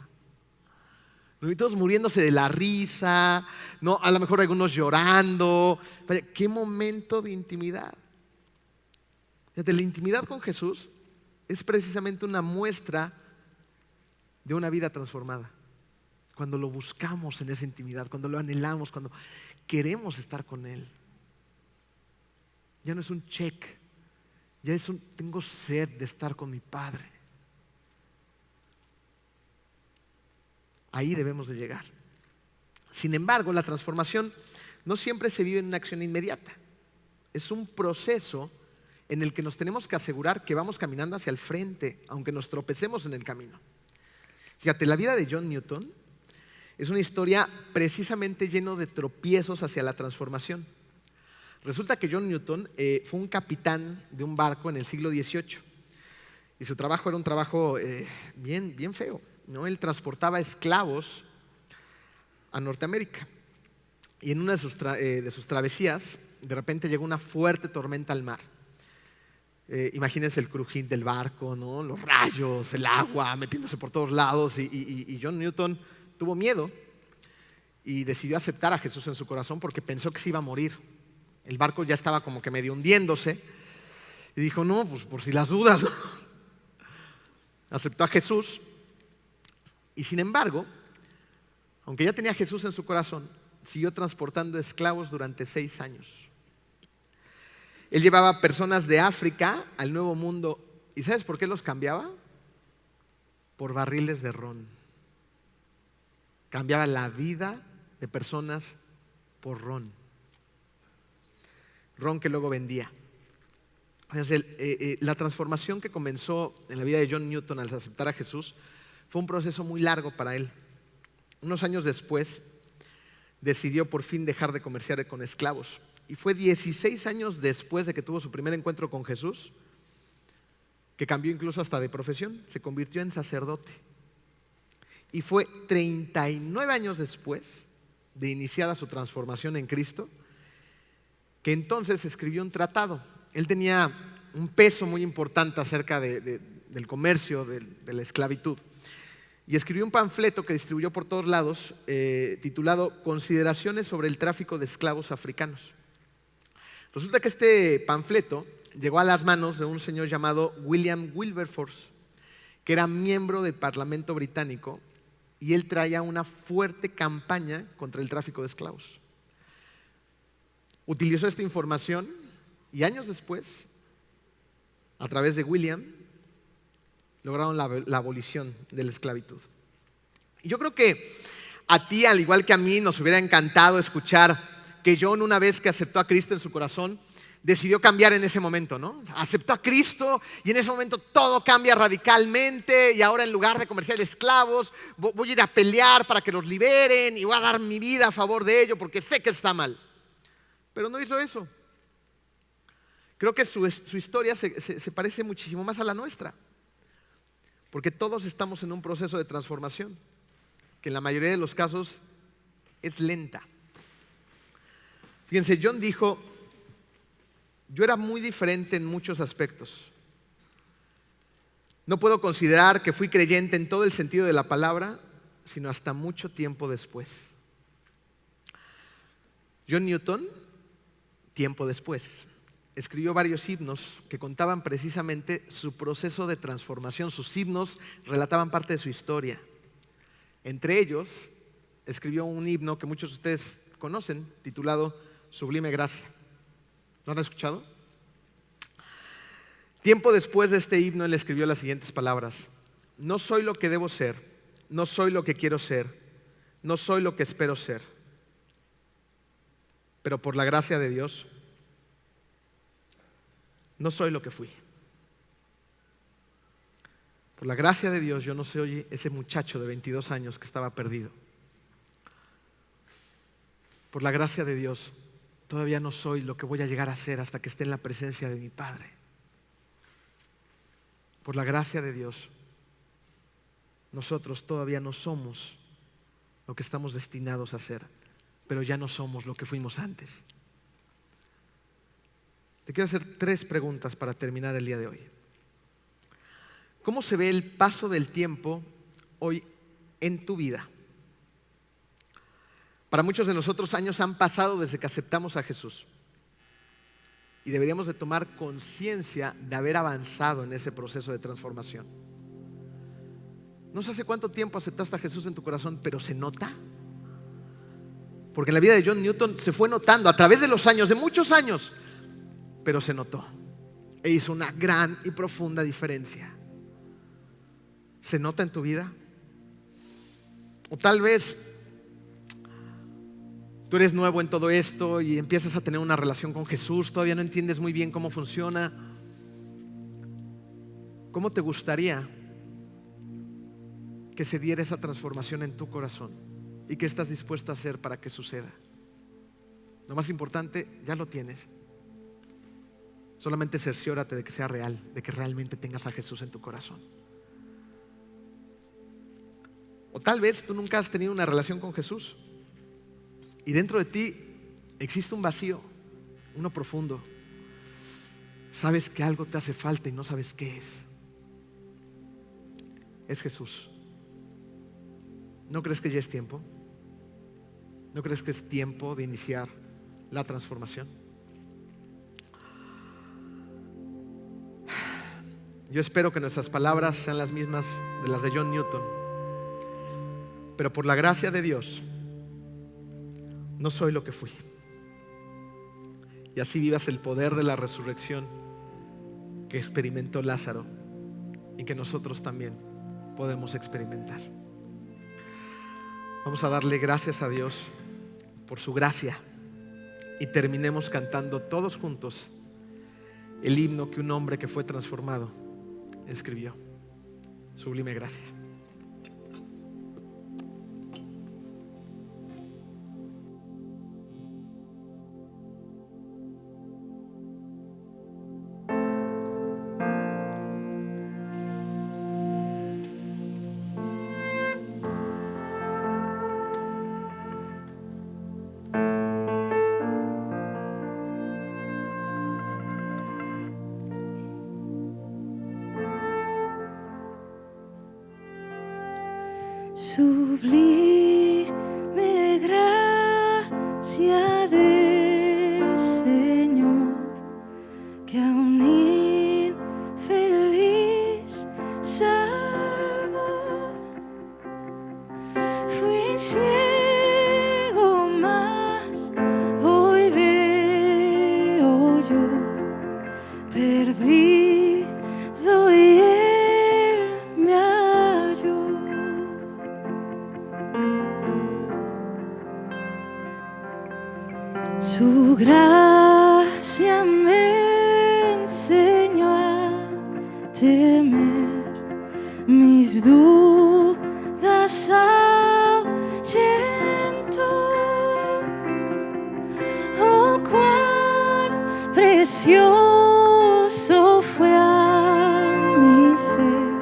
¿No? Y todos muriéndose de la risa, ¿no? A lo mejor algunos llorando. Vaya, qué momento de intimidad. Fíjate, la intimidad con Jesús es precisamente una muestra de una vida transformada. Cuando lo buscamos en esa intimidad, cuando lo anhelamos, cuando queremos estar con Él. Ya no es un check, ya es tengo sed de estar con mi Padre. Ahí debemos de llegar. Sin embargo, la transformación no siempre se vive en una acción inmediata. Es un proceso en el que nos tenemos que asegurar que vamos caminando hacia el frente, aunque nos tropecemos en el camino. Fíjate, la vida de John Newton es una historia precisamente llena de tropiezos hacia la transformación. Resulta que John Newton fue un capitán de un barco en el siglo XVIII y su trabajo era un trabajo bien feo, ¿no? Él transportaba esclavos a Norteamérica y en una de sus travesías de repente llegó una fuerte tormenta al mar. Imagínense el crujín del barco, ¿no? Los rayos, el agua metiéndose por todos lados y John Newton tuvo miedo y decidió aceptar a Jesús en su corazón porque pensó que se iba a morir. El barco ya estaba como que medio hundiéndose y dijo, no, pues por si las dudas, ¿no? Aceptó a Jesús y sin embargo, aunque ya tenía a Jesús en su corazón, siguió transportando esclavos durante 6 años. Él llevaba personas de África al Nuevo Mundo. ¿Y sabes por qué los cambiaba? Por barriles de ron. Cambiaba la vida de personas por ron. Ron que luego vendía. La transformación que comenzó en la vida de John Newton al aceptar a Jesús fue un proceso muy largo para él. Unos años después decidió por fin dejar de comerciar con esclavos. Y fue 16 años después de que tuvo su primer encuentro con Jesús que cambió incluso hasta de profesión, se convirtió en sacerdote. Y fue 39 años después de iniciada su transformación en Cristo que entonces escribió un tratado. Él tenía un peso muy importante acerca del comercio, de la esclavitud. Y escribió un panfleto que distribuyó por todos lados, titulado Consideraciones sobre el tráfico de esclavos africanos. Resulta que este panfleto llegó a las manos de un señor llamado William Wilberforce, que era miembro del Parlamento británico, y él traía una fuerte campaña contra el tráfico de esclavos. Utilizó esta información y años después, a través de William, lograron la abolición de la esclavitud. Yo creo que a ti, al igual que a mí, nos hubiera encantado escuchar que John, una vez que aceptó a Cristo en su corazón, decidió cambiar en ese momento, ¿no? Aceptó a Cristo y en ese momento todo cambia radicalmente y ahora en lugar de comerciar esclavos, voy a ir a pelear para que los liberen y voy a dar mi vida a favor de ello porque sé que está mal. Pero no hizo eso. Creo que su historia se parece muchísimo más a la nuestra, porque todos estamos en un proceso de transformación que en la mayoría de los casos es lenta. Fíjense, John dijo: yo era muy diferente en muchos aspectos. No puedo considerar que fui creyente en todo el sentido de la palabra, sino hasta mucho tiempo después. John Newton, tiempo después, escribió varios himnos que contaban precisamente su proceso de transformación. Sus himnos relataban parte de su historia. Entre ellos, escribió un himno que muchos de ustedes conocen, titulado Sublime Gracia. ¿No lo han escuchado? Tiempo después de este himno, él escribió las siguientes palabras: no soy lo que debo ser, no soy lo que quiero ser, no soy lo que espero ser, pero por la gracia de Dios, no soy lo que fui. Por la gracia de Dios, yo no soy ese muchacho de 22 años que estaba perdido. Por la gracia de Dios, todavía no soy lo que voy a llegar a ser hasta que esté en la presencia de mi Padre. Por la gracia de Dios, nosotros todavía no somos lo que estamos destinados a ser, pero ya no somos lo que fuimos antes. Te quiero hacer 3 preguntas para terminar el día de hoy. ¿Cómo se ve el paso del tiempo hoy en tu vida? Para muchos de nosotros años han pasado desde que aceptamos a Jesús y deberíamos de tomar conciencia de haber avanzado en ese proceso de transformación. No sé hace cuánto tiempo aceptaste a Jesús en tu corazón, pero ¿se nota? Porque en la vida de John Newton se fue notando a través de los años, de muchos años, pero se notó e hizo una gran y profunda diferencia. ¿Se nota en tu vida? O tal vez tú eres nuevo en todo esto y empiezas a tener una relación con Jesús, todavía no entiendes muy bien cómo funciona. ¿Cómo te gustaría que se diera esa transformación en tu corazón? ¿Y qué estás dispuesto a hacer para que suceda? Lo más importante, ya lo tienes. Solamente cerciórate de que sea real, de que realmente tengas a Jesús en tu corazón. O tal vez tú nunca has tenido una relación con Jesús y dentro de ti existe un vacío, uno profundo. Sabes que algo te hace falta y no sabes qué es. Es Jesús. ¿No crees que ya es tiempo? ¿No crees que es tiempo de iniciar la transformación? Yo espero que nuestras palabras sean las mismas de las de John Newton. Pero por la gracia de Dios, no soy lo que fui. Y así vivas el poder de la resurrección que experimentó Lázaro y que nosotros también podemos experimentar. Vamos a darle gracias a Dios por su gracia y terminemos cantando todos juntos el himno que un hombre que fue transformado escribió. Sublime Gracia. Sublime gracia del Señor, que a un infeliz salvó. Fui ciego, mas hoy veo yo, perdido y Él me halló. Su gracia me enseñó a temer, mis dudas ahuyentó. Oh, cuán precioso fue a mi ser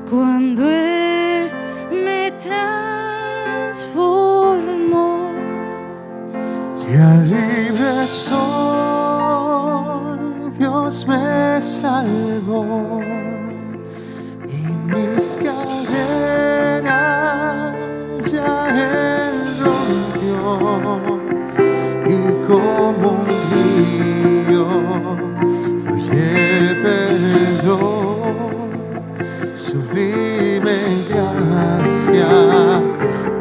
cuando Él me transformó. Ya libre soy, Dios me salvó y mis cadenas ya Él rompió, y como un río fluye el perdón, sublime gracia,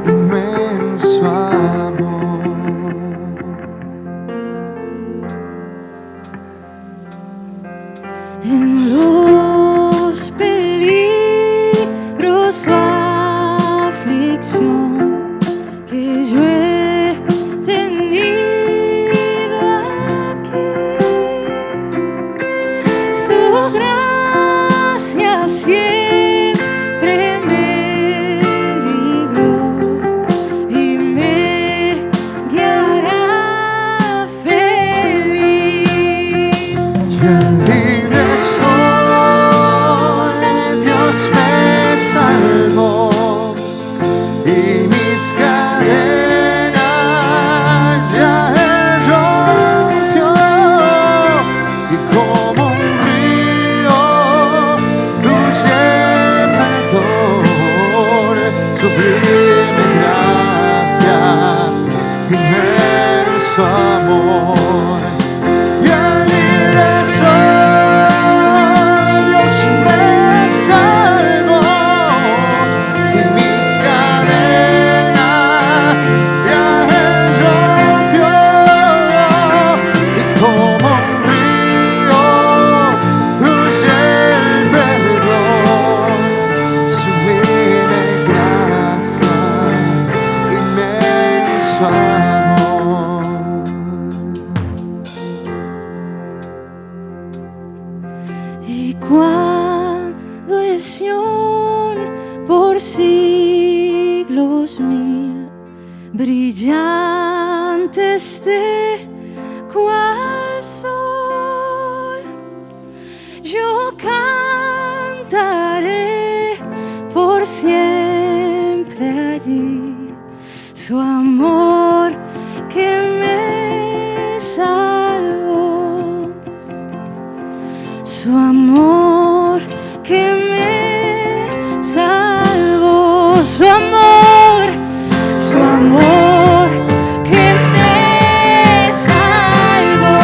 inmenso amor. En los peligros o aflicción que yo he tenido aquí, su gracia siempre me libró y me guiará feliz. Ya libre soy, Dios me salvó y mis cadenas ya Él rompió, y como un río fluye el perdón, sublime gracia, inmenso amor. Ya libre soy, Dios me salvó y mis cadenas ya Él rompió, y como un río fluye el perdón, sublime gracia, inmenso amor. Y cuando en Sión por siglos mil, brillante esté cual sol, yo cantaré por siempre allí su amor que me salvó, su amor que me salvó, su amor que me salvó.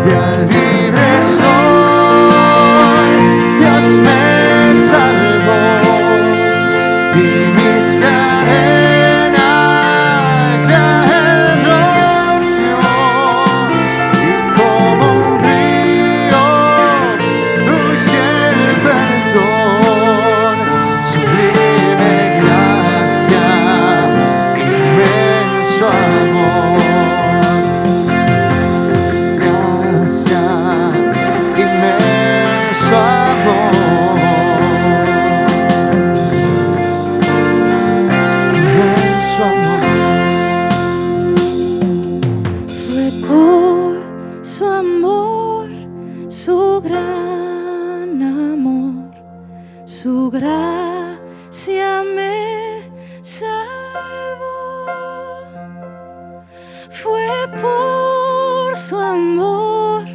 Ya libre soy, Dios me salvó y mis cadenas ya Él rompió, y como un río fluye el perdón, sublime gracia, inmenso amor. Gracia, inmenso amor, inmenso amor. Fue por su amor, su gran amor, su gracia me salvó. Fue por su amor,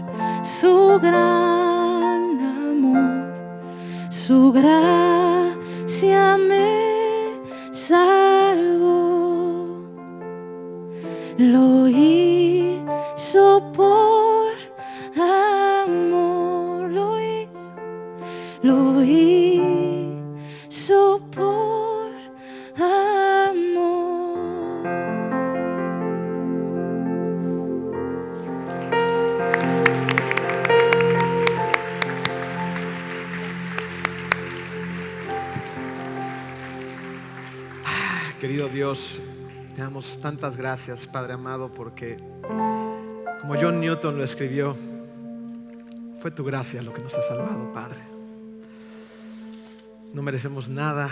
su gran amor, su gracia me salvó. Lo hizo por amor, lo hizo por amor. Querido Dios, Te damos tantas gracias, Padre amado, porque como John Newton lo escribió, fue tu gracia lo que nos ha salvado, Padre. No merecemos nada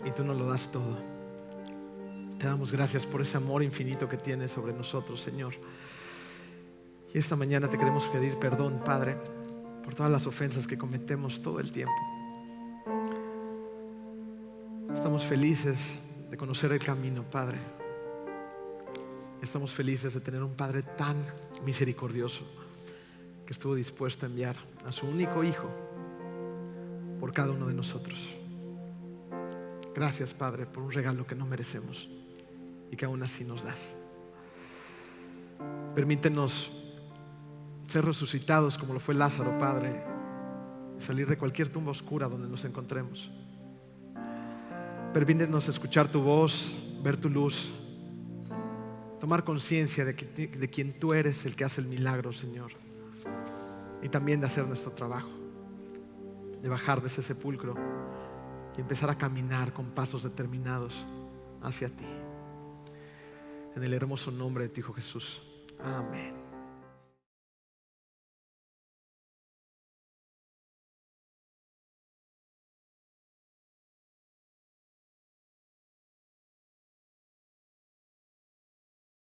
y tú nos lo das todo. Te damos gracias por ese amor infinito que tienes sobre nosotros, Señor. Y esta mañana te queremos pedir perdón, Padre, por todas las ofensas que cometemos todo el tiempo. Estamos felices de conocer el camino, Padre. Estamos felices de tener un Padre tan misericordioso que estuvo dispuesto a enviar a su único Hijo por cada uno de nosotros. Gracias, Padre, por un regalo que no merecemos y que aún así nos das. Permítenos ser resucitados como lo fue Lázaro, Padre, salir de cualquier tumba oscura donde nos encontremos. Permítenos escuchar tu voz, ver tu luz, tomar conciencia de quien tú eres el que hace el milagro, Señor, y también de hacer nuestro trabajo, de bajar de ese sepulcro y empezar a caminar con pasos determinados hacia ti. En el hermoso nombre de tu Hijo Jesús. Amén.